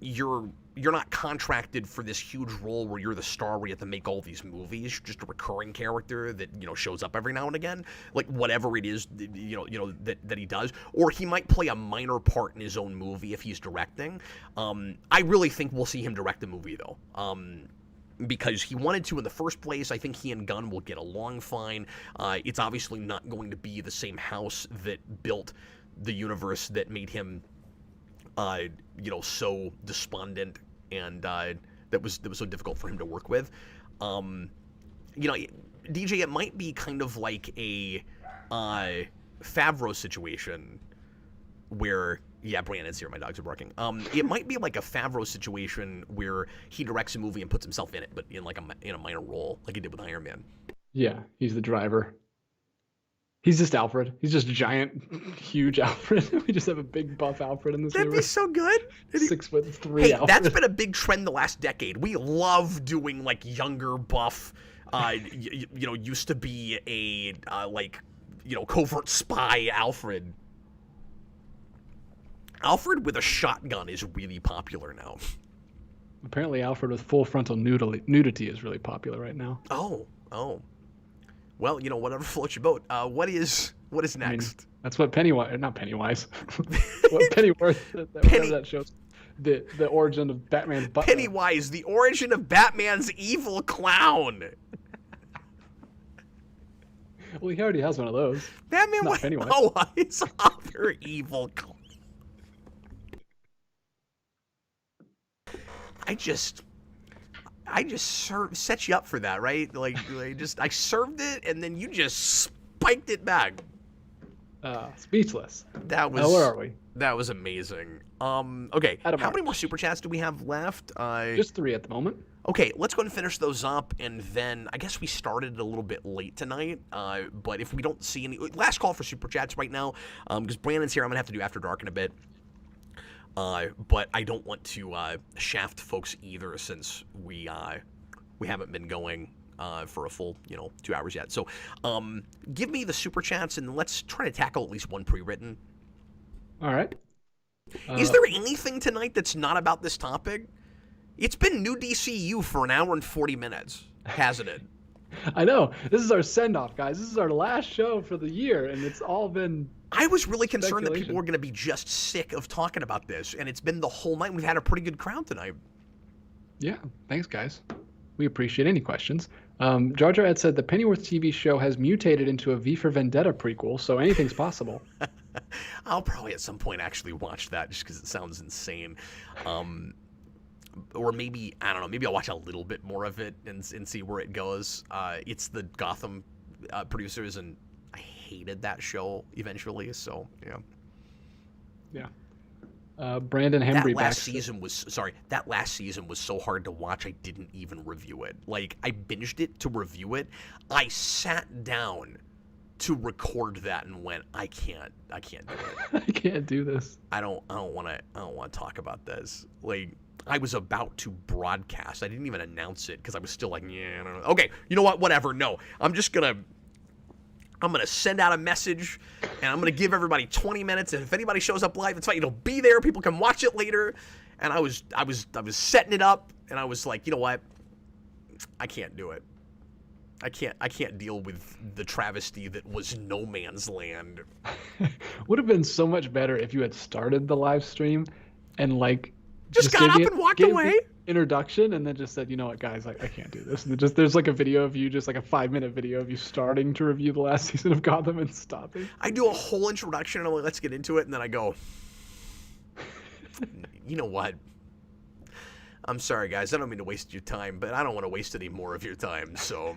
you're not contracted for this huge role where you're the star where you have to make all these movies. You're just a recurring character that shows up every now and again, like whatever it is that he does. Or he might play a minor part in his own movie if he's directing. I really think we'll see him direct the movie though, because he wanted to in the first place. I think he and Gunn will get along fine. It's obviously not going to be the same house that built the universe that made him so despondent and that was so difficult for him to work with. DJ, it might be kind of like a Favreau situation where, yeah, Brandon's here, my dogs are barking. It might be like a Favreau situation where he directs a movie and puts himself in it, but in a minor role, like he did with Iron Man. Yeah, he's the driver. He's just Alfred. He's just giant, huge Alfred. We just have a big buff Alfred in this That'd be so good. 6'3" Hey, Alfred. that's been a big trend the last decade. We love doing like younger, buff. Used to be a covert spy Alfred. Alfred with a shotgun is really popular now. Apparently, Alfred with full frontal nudity is really popular right now. Oh. Well, whatever floats your boat. What is next? I mean, that's what not Pennywise. What Pennyworth, whatever that shows. The origin of Batman's butt. Pennywise, the origin of Batman's evil clown. Well, he already has one of those. Batman was Pennywise. Oh, it's other evil clown. I just set you up for that, right? I served it, and then you just spiked it back. Speechless. That was. Where are we? That was amazing. Okay. How many more super chats do we have left? Just 3 at the moment. Okay, let's go and finish those up, and then I guess we started a little bit late tonight. But if we don't see any, last call for super chats right now, because Brandon's here, I'm gonna have to do After Dark in a bit. But I don't want to shaft folks either, since we haven't been going for a full 2 hours yet. So give me the super chats and let's try to tackle at least one pre-written. All right. Is there anything tonight that's not about this topic? It's been new DCEU for an hour and 40 minutes, hasn't it? I know. This is our send-off, guys. This is our last show for the year, and it's all been. I was really concerned that people were going to be just sick of talking about this, and it's been the whole night. We've had a pretty good crowd tonight. Yeah, thanks, guys. We appreciate any questions. Jar Jar Ed said the Pennyworth TV show has mutated into a V for Vendetta prequel, so anything's possible. I'll probably at some point actually watch that just because it sounds insane. Or maybe, I don't know, maybe I'll watch a little bit more of it and see where it goes. It's the Gotham producers, and I hated that show eventually, so yeah. Yeah. Brandon Hembry that last season was so hard to watch I didn't even review it. Like, I binged it to review it. I sat down to record that and went, I can't do it. I can't do this. I don't want to talk about this. Like, I was about to broadcast. I didn't even announce it because I was still like, yeah, I don't know. Okay, you know what? Whatever. No, I'm gonna send out a message, and I'm gonna give everybody 20 minutes. And if anybody shows up live, it's fine. It'll be there. People can watch it later. And I was setting it up, and I was like, you know what? I can't do it. I can't deal with the travesty that was No Man's Land. Would have been so much better if you had started the live stream and like just got up and walked away. Introduction, and then just said, you know what, guys, like, I can't do this. And there's like a video of you, just like a 5-minute video of you starting to review the last season of Gotham and stopping. I do a whole introduction and I'm like, let's get into it, and then I go, you know what? I'm sorry, guys. I don't mean to waste your time, but I don't want to waste any more of your time. So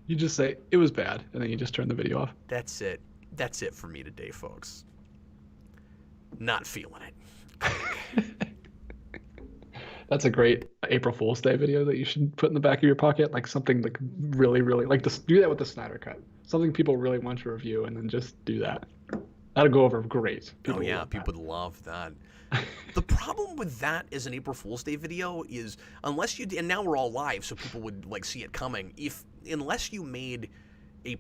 you just say it was bad, and then you just turn the video off. That's it. That's it for me today, folks. Not feeling it. That's a great April Fool's Day video that you should put in the back of your pocket. Like something like really, really, like just do that with the Snyder Cut. Something people really want to review, and then just do that. That'll go over great. People would love that. The problem with that as an April Fool's Day video is unless you, and now we're all live, so people would like see it coming. Unless you made a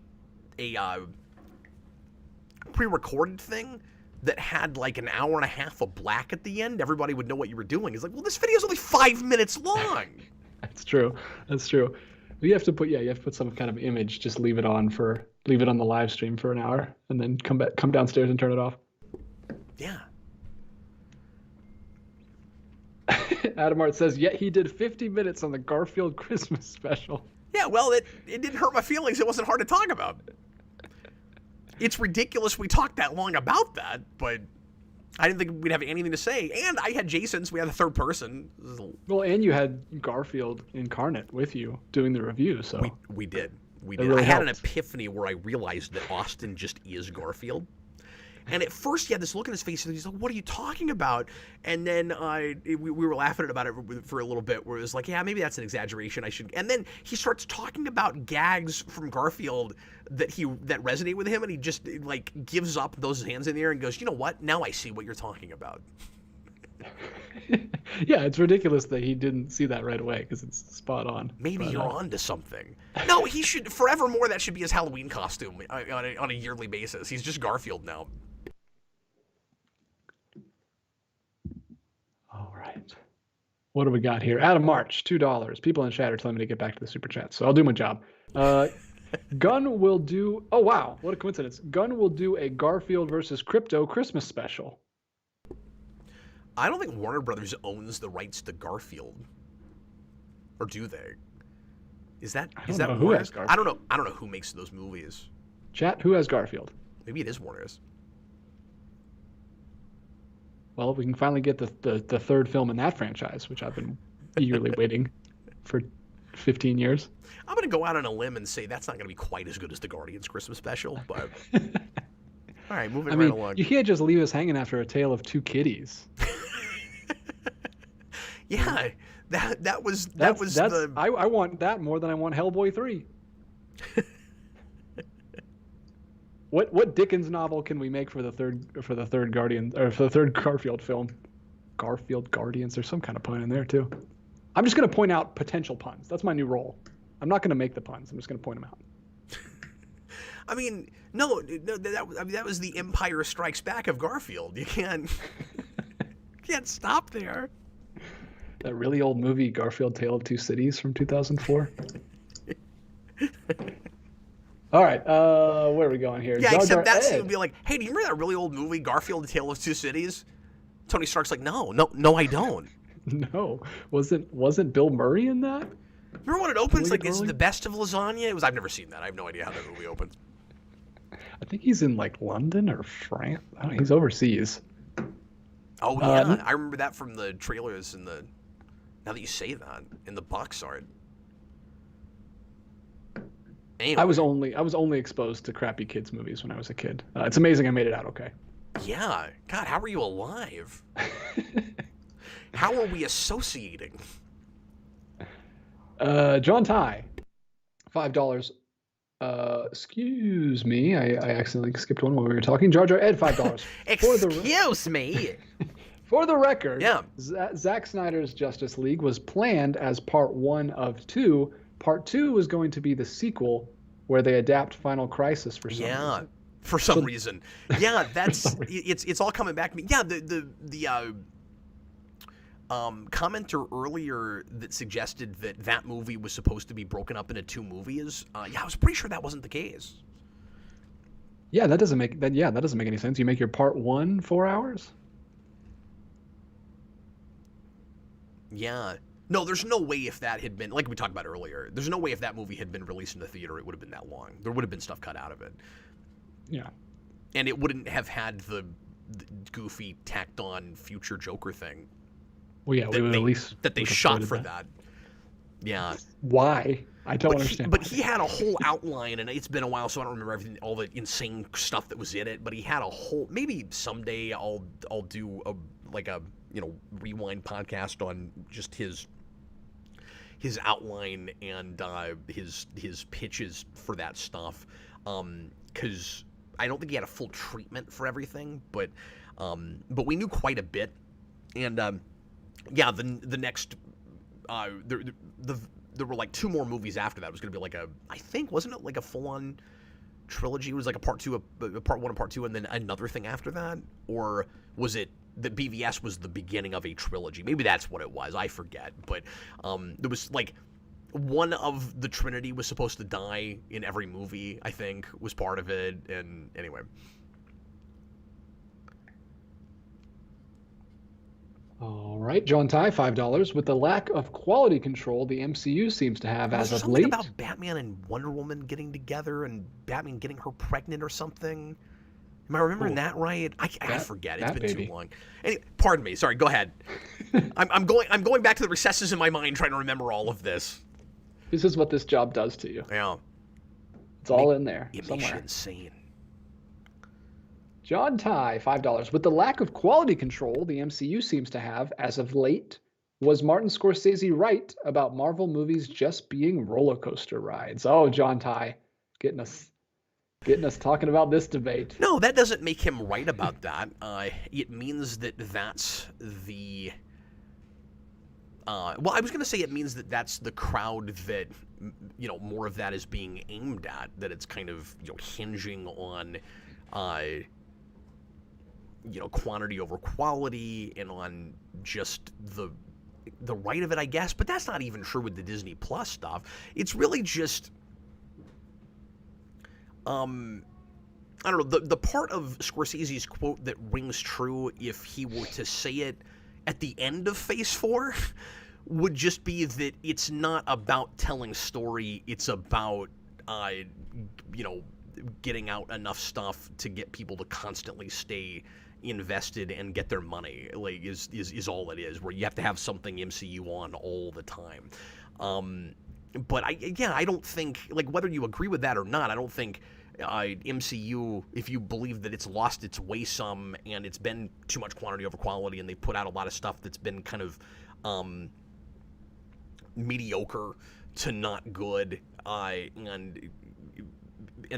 pre-recorded thing that had like an hour and a half of black at the end, everybody would know what you were doing. It's like, well, this video's only 5 minutes long. That's true. You have to put some kind of image. Just leave it on the live stream for an hour, and then come downstairs and turn it off. Yeah. Adam Art says, yet he did 50 minutes on the Garfield Christmas special. Yeah, well, it didn't hurt my feelings. It wasn't hard to talk about. It's ridiculous we talked that long about that, but I didn't think we'd have anything to say. And I had Jason's. We had a third person. Well, and you had Garfield incarnate with you doing the review. So we did. Really I had an epiphany where I realized that Austin just is Garfield. And at first he had this look on his face, and he's like, what are you talking about? And then we were laughing about it for a little bit, where it was like, yeah, maybe that's an exaggeration. And then he starts talking about gags from Garfield that resonate with him, and he just like gives up, throws his hands in the air, and goes, you know what? Now I see what you're talking about. Yeah, it's ridiculous that he didn't see that right away, because it's spot on. Maybe you're on to something. No, he should, forevermore, that should be his Halloween costume on a yearly basis. He's just Garfield now. All right. What do we got here? Adam March, $2. People in chat are telling me to get back to the super chat, so I'll do my job. Gunn will do... Oh, wow. What a coincidence. Gunn will do a Garfield versus Krypto Christmas special. I don't think Warner Brothers owns the rights to Garfield. Or do they? Is that who has Garfield? I don't know who makes those movies. Chat, who has Garfield? Maybe it is Warner's. Well, we can finally get the third film in that franchise, which I've been eagerly waiting for 15 years. I'm going to go out on a limb and say that's not going to be quite as good as the Guardians Christmas special, but... All right, moving right along. You can't just leave us hanging after A Tale of Two Kitties. Yeah, that was I want that more than I want Hellboy 3. What Dickens novel can we make for the third Guardian, or for the third Garfield film? Garfield Guardians. There's some kind of pun in there too. I'm just going to point out potential puns. That's my new role. I'm not going to make the puns. I'm just going to point them out. I mean, no, that was the Empire Strikes Back of Garfield. You can't stop there. That really old movie, Garfield: Tale of Two Cities, from 2004. All right, where are we going here? Yeah, except that scene would be like, hey, do you remember that really old movie, Garfield: Tale of Two Cities? Tony Stark's like, no, I don't. No, wasn't Bill Murray in that? Remember when it opens? William Like, it's Burley? the best of lasagna. It was. I've never seen that. I have no idea how that movie opens. I think he's in like London or France. I don't know, he's overseas. Oh Uh, yeah, I remember that from the trailers and the. Now that you say that, in the box art. Anyway, I was only exposed to crappy kids movies when I was a kid. It's amazing I made it out okay. yeah. God, how are you alive? How are we associating? John Ty, $5. Excuse me, I accidentally skipped one while we were talking. Jar Jar Ed, $5. Excuse me. For the record, Yeah. Zack Snyder's Justice League was planned as part 1 of 2. Part 2 was going to be the sequel where they adapt Final Crisis for some reason. For some reason. Yeah, that's it's all coming back to me. Yeah, the commenter earlier that suggested that movie was supposed to be broken up into 2 movies. Yeah, I was pretty sure that wasn't the case. Yeah, that doesn't make any sense. You make your part 1 4 hours? Yeah. No, there's no way if that had been, like we talked about earlier, there's no way if that movie had been released in the theater, it would have been that long. There would have been stuff cut out of it. Yeah. And it wouldn't have had the goofy, tacked on future Joker thing. Well, yeah, we would at least that they shot for that. Yeah. Why? I don't understand. But he had a whole outline, and it's been a while, so I don't remember everything, all the insane stuff that was in it. But he had a whole. Maybe someday I'll do a rewind podcast on just his outline and his pitches for that stuff, because I don't think he had a full treatment for everything, but we knew quite a bit, and yeah, the next there were like 2 more movies after that. It was going to be like I think, wasn't it like a full-on trilogy? It was like a part 2, a part 1 and part 2, and then another thing after that? Or was it that BVS was the beginning of a trilogy? Maybe that's what it was. I forget. But there was like one of the Trinity was supposed to die in every movie, I think, was part of it. And anyway. All right, John Ty, $5. With the lack of quality control the MCU seems to have as of something late. About Batman and Wonder Woman getting together and Batman getting her pregnant or something. Am I remembering that right? I forget. It's been too long. Anyway, pardon me. Sorry. Go ahead. I'm going back to the recesses in my mind trying to remember all of this. This is what this job does to you. Yeah. It's all in there. It somewhere. makes you insane. John Ty, $5. With the lack of quality control the MCU seems to have as of late, was Martin Scorsese right about Marvel movies just being roller coaster rides? Oh, John Ty, getting us talking about this debate. No, that doesn't make him right about that. It means that that's the. Well, I was going to say it means that that's the crowd that, more of that is being aimed at. That it's kind of, hinging on, quantity over quality and on just the right of it, I guess. But that's not even true with the Disney Plus stuff. It's really just. I don't know, the part of Scorsese's quote that rings true if he were to say it at the end of Phase 4 would just be that it's not about telling story, it's about, getting out enough stuff to get people to constantly stay invested and get their money, like, is all it is, where you have to have something MCU on all the time. But I don't think, like, whether you agree with that or not, I don't think MCU, if you believe that it's lost its way some and it's been too much quantity over quality and they put out a lot of stuff that's been kind of mediocre to not good, and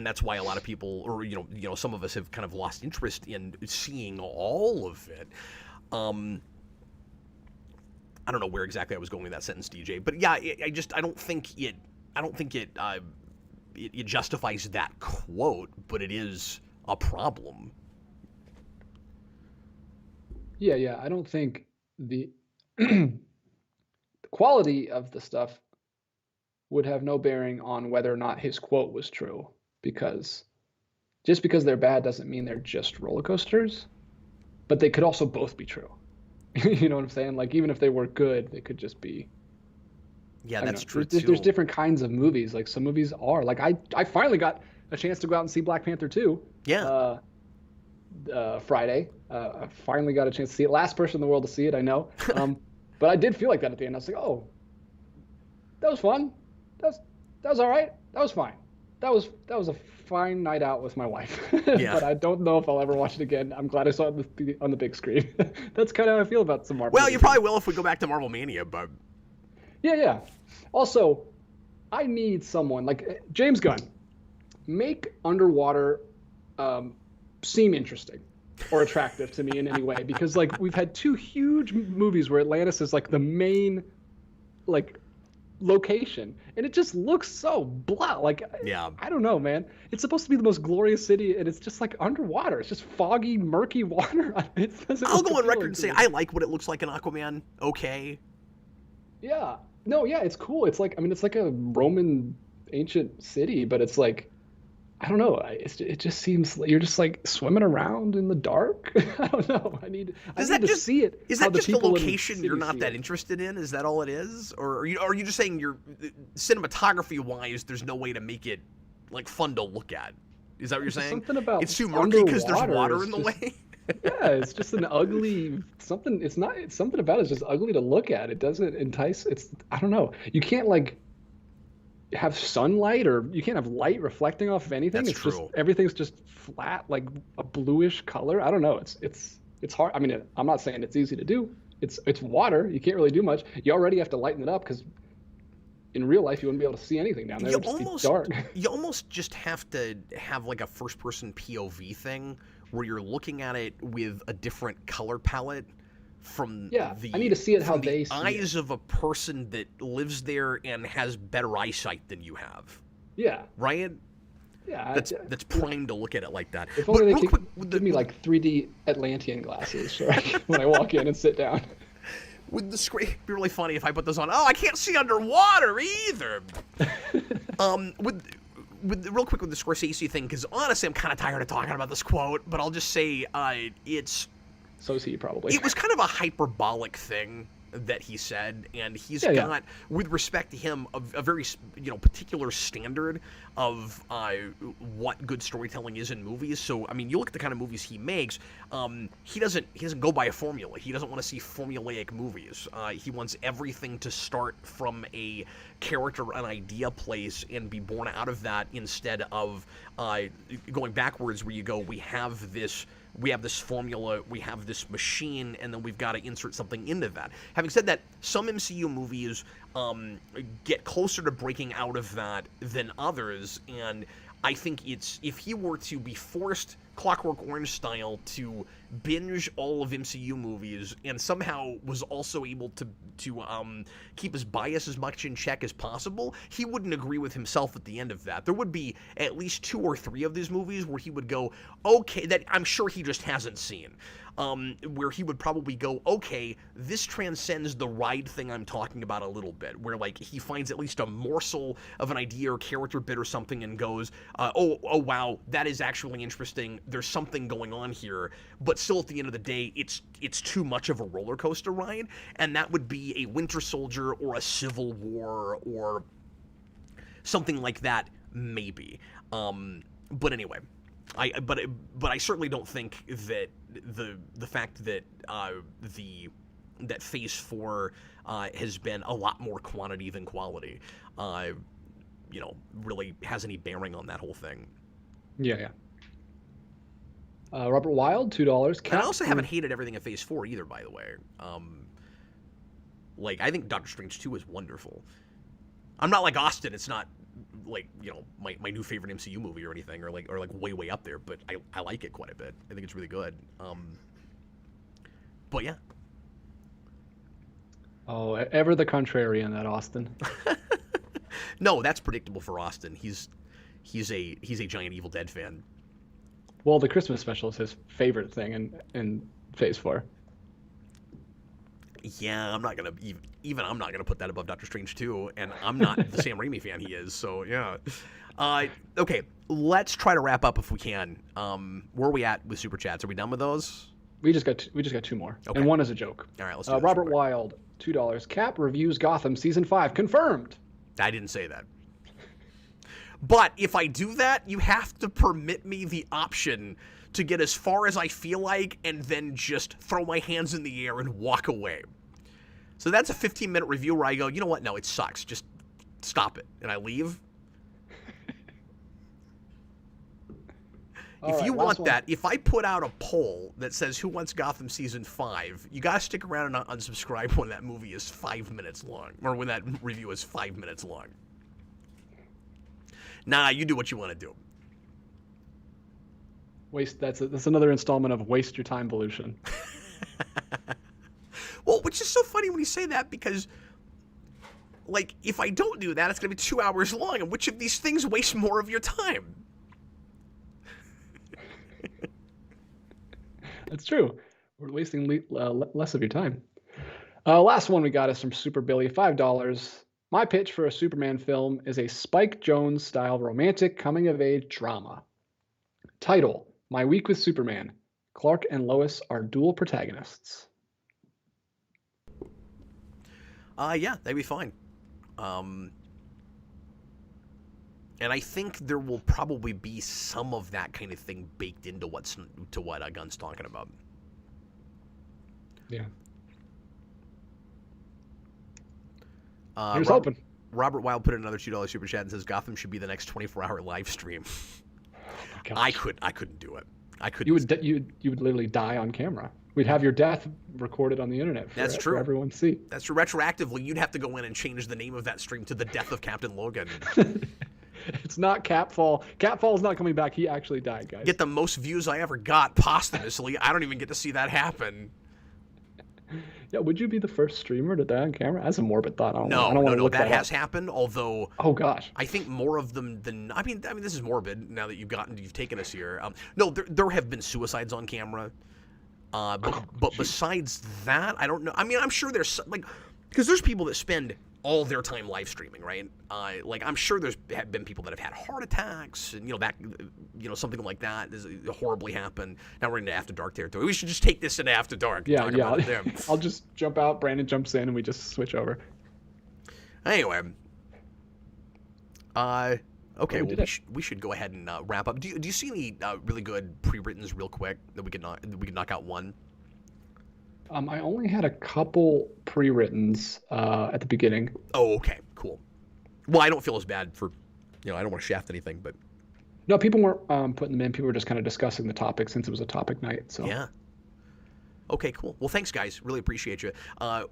that's why a lot of people, or some of us have kind of lost interest in seeing all of it. I don't know where exactly I was going with that sentence, DJ, but yeah, I don't think it justifies that quote, but it is a problem. Yeah, I don't think the quality of the stuff would have no bearing on whether or not his quote was true, because just because they're bad doesn't mean they're just roller coasters, but they could also both be true. You know what I'm saying? Like even if they were good, they could just be. Yeah, I don't that's know. true There's too. different kinds of movies. Like some movies are like I finally got a chance to go out and see Black Panther 2 Yeah. Friday. I finally got a chance to see it. Last person in the world to see it, I know. But I did feel like that at the end. I was like, oh, that was fun. That was that was all right. That was fine. That was a fine night out with my wife. Yeah. But I don't know if I'll ever watch it again. I'm glad I saw it on the big screen. That's kind of how I feel about some Marvel Well, you movies. probably will if we go back to Marvel Mania, but Yeah, yeah. Also, I need someone like James Gunn. Make underwater seem interesting or attractive to me in any way, because like we've had two huge movies where Atlantis is like the main like location, and it just looks so blah. Like yeah. I don't know, man. It's supposed to be the most glorious city, and it's just like underwater. It's just foggy, murky water. It doesn't. I'll look go on record appealing and to say me. I like what it looks like in Aquaman. Okay. Yeah. No, yeah, it's cool. It's like, I mean, it's like a Roman ancient city, but it's like, I don't know. It just seems like you're just like swimming around in the dark. I don't know. I need to see it. Is how that just the people in location city you're not see that it. interested in? Is that all it is? Or are you just saying you're cinematography wise, there's no way to make it like fun to look at? Is that what you're saying? Something about It's too murky because there's underwater water is in the just- way? Yeah, it's just an ugly something. It's not. It's something about it's just ugly to look at. It doesn't entice. It's I don't know. You can't like have sunlight, or you can't have light reflecting off of anything. That's It's true. just everything's just flat, like a bluish color. I don't know. It's hard. I mean, I'm not saying it's easy to do. It's water. You can't really do much. You already have to lighten it up because in real life you wouldn't be able to see anything down there. It would just be dark. You almost just have to have like a first person POV thing where you're looking at it with a different color palette from Yeah, the I need to see it how from the they see eyes of a person that lives there and has better eyesight than you have. Yeah, Right? yeah. That's primed to look at it like that. If But only they real could quick, with give me like 3D Atlantean glasses so when I walk in and sit down. with the screen, it'd be really funny if I put this on. Oh, I can't see underwater either. With real quick with the Scorsese thing, because honestly, I'm kind of tired of talking about this quote, but I'll just say So is he probably. it was kind of a hyperbolic thing that he said, and he's Yeah, got, with respect to him, a very particular standard of what good storytelling is in movies. So I mean, you look at the kind of movies he makes. He doesn't go by a formula. He doesn't want to see formulaic movies. He wants everything to start from a character, an idea place, and be born out of that instead of going backwards, where you go, we have this formula, we have this machine, and then we've got to insert something into that. Having said that, some MCU movies get closer to breaking out of that than others, and I think if he were to be forced, Clockwork Orange style, to binge all of MCU movies and somehow was also able to keep his bias as much in check as possible, he wouldn't agree with himself at the end of that. There would be at least 2 or 3 of these movies where he would go, okay, that I'm sure he just hasn't seen. Where he would probably go, okay, this transcends the ride thing I'm talking about a little bit, where like he finds at least a morsel of an idea or character bit or something and goes, oh wow, that is actually interesting. There's something going on here, but still at the end of the day, it's too much of a roller coaster ride, and that would be a Winter Soldier or a Civil War or something like that, maybe. But anyway. But I certainly don't think that the fact that that Phase 4 has been a lot more quantity than quality, really has any bearing on that whole thing. Yeah. Robert Wild, $2. And I also haven't hated everything in Phase 4 either, by the way. I think Doctor Strange 2 is wonderful. I'm not like Austin. It's not like my new favorite MCU movie or anything, or like way up there, but I like it quite a bit. I think it's really good. But yeah. Oh, ever the contrarian, that Austin. No, that's predictable for Austin. He's a giant Evil Dead fan. Well, the Christmas special is his favorite thing in Phase 4. Yeah, I'm not gonna I'm not gonna put that above Doctor Strange 2, and I'm not the Sam Raimi fan he is. So yeah. Okay, let's try to wrap up if we can. Where are we at with super chats? Are we done with those? We just got two more, Okay. and one is a joke. All right, let's do this Robert real quick. Wild, $2. Cap reviews Gotham season 5 confirmed. I didn't say that. But if I do that, you have to permit me the option to get as far as I feel like and then just throw my hands in the air and walk away. So that's a 15-minute review where I go, you know what? No, it sucks. Just stop it. And I leave. If you want that, if I put out a poll that says who wants Gotham Season 5, you got to stick around and unsubscribe when that movie is 5 minutes long, or when that review is 5 minutes long. Nah, you do what you want to do. That's another installment of Waste Your Time Volution. Well, which is so funny when you say that, because, like, if I don't do that, it's going to be 2 hours long, and which of these things wastes more of your time? That's true. We're wasting less of your time. Last one we got is from Super Billy, $5. My pitch for a Superman film is a Spike Jonze-style romantic coming-of-age drama. Title, My Week with Superman. Clark and Lois are dual protagonists. Yeah, that'd be fine. And I think there will probably be some of that kind of thing baked into what Gunn's talking about. Yeah. Here's hoping. Robert Wild put in another $2 super chat and says Gotham should be the next 24-hour live stream. Oh, I couldn't do it. I couldn't. You would literally die on camera. We'd have your death recorded on the internet for, That's true. for everyone to see. That's true. Retroactively, you'd have to go in and change the name of that stream to The Death of Captain Logan. It's not Catfall. Catfall's not coming back. He actually died, guys. Get the most views I ever got posthumously. I don't even get to see that happen. Yeah, would you be the first streamer to die on camera? That's a morbid thought. No, that has happened. Although, oh gosh, I think more of them than I mean, this is morbid. Now that you've taken us here. No, there have been suicides on camera. But besides that, I don't know. I mean, I'm sure there's because there's people that spend all their time live streaming, right? I'm sure there's been people that have had heart attacks and something like that has horribly happened. Now we're into After Dark territory. We should just take this into After Dark. Yeah. I'll just jump out. Brandon jumps in, and we just switch over. Anyway, okay. Well, we should go ahead and wrap up. Do you see any really good pre-writtens real quick that we could knock out one? I only had a couple pre-writtens at the beginning. Oh, okay, cool. Well, I don't feel as bad for, I don't want to shaft anything, but no, people weren't putting them in. People were just kind of discussing the topic since it was a topic night. So yeah. Okay, cool. Well, thanks, guys. Really appreciate you.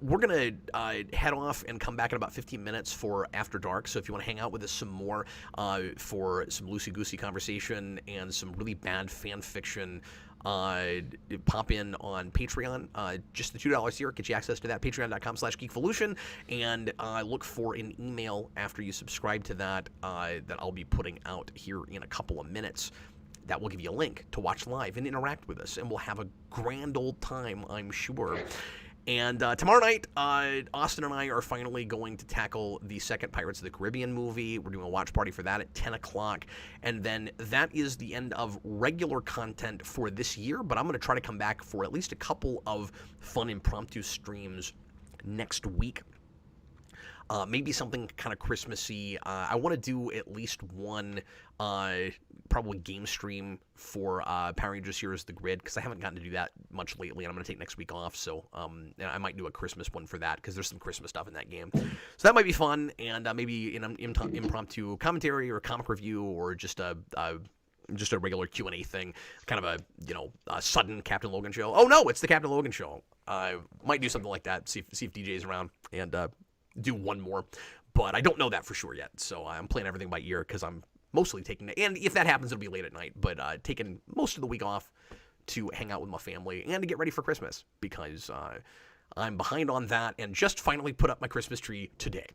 We're going to head off and come back in about 15 minutes for After Dark. So if you want to hang out with us some more for some loosey-goosey conversation and some really bad fan fiction, pop in on Patreon. Just the $2 here gets you access to that. Patreon.com/geekvolution. And look for an email after you subscribe to that that I'll be putting out here in a couple of minutes. That will give you a link to watch live and interact with us, and we'll have a grand old time, I'm sure. And tomorrow night, Austin and I are finally going to tackle the second Pirates of the Caribbean movie. We're doing a watch party for that at 10 o'clock. And then that is the end of regular content for this year, but I'm going to try to come back for at least a couple of fun impromptu streams next week. Maybe something kind of Christmassy. I want to do at least one probably game stream for Power Rangers Heroes of the Grid, because I haven't gotten to do that much lately, and I'm going to take next week off, so I might do a Christmas one for that, because there's some Christmas stuff in that game. So that might be fun, and maybe an impromptu commentary or comic review, or just a regular Q&A thing, kind of a sudden Captain Logan show. Oh no, it's the Captain Logan show. I might do something like that, see if DJ's around, and do one more, but I don't know that for sure yet, so I'm playing everything by ear, because I'm mostly taking it, and if that happens, it'll be late at night, but taking most of the week off to hang out with my family and to get ready for Christmas, because I'm behind on that, and just finally put up my Christmas tree today.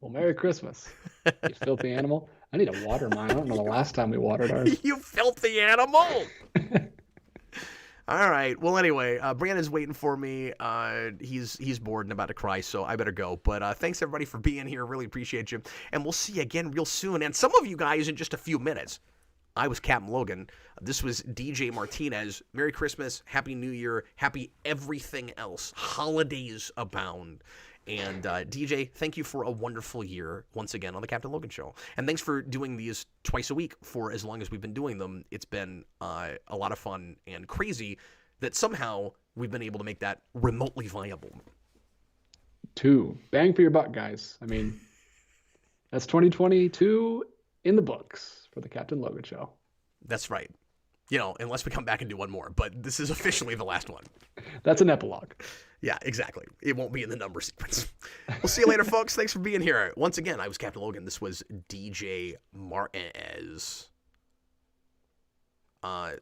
Well, Merry Christmas, you filthy animal. I need to water mine. I don't know the last time we watered ours. You filthy animal! All right. Well, anyway, Brandon's waiting for me. He's bored and about to cry, so I better go. But thanks, everybody, for being here. Really appreciate you. And we'll see you again real soon. And some of you guys in just a few minutes. I was Captain Logan. This was DJ Martinez. Merry Christmas, Happy New Year, Happy everything else. Holidays abound. And DJ, thank you for a wonderful year once again on the Captain Logan Show. And thanks for doing these twice a week for as long as we've been doing them. It's been a lot of fun and crazy that somehow we've been able to make that remotely viable. 2. Bang for your buck, guys. I mean, that's 2022 in the books for the Captain Logan Show. That's right. You know, unless we come back and do one more. But this is officially the last one. That's an epilogue. Yeah, exactly. It won't be in the number sequence. We'll see you later, folks. Thanks for being here. Once again, I was Captain Logan. This was DJ Martinez.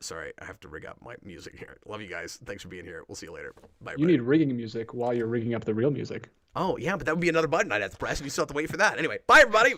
Sorry, I have to rig up my music here. Love you guys. Thanks for being here. We'll see you later. Bye. You need rigging music while you're rigging up the real music. Oh, yeah, but that would be another button I'd have to press, and you still have to wait for that. Anyway, bye, everybody.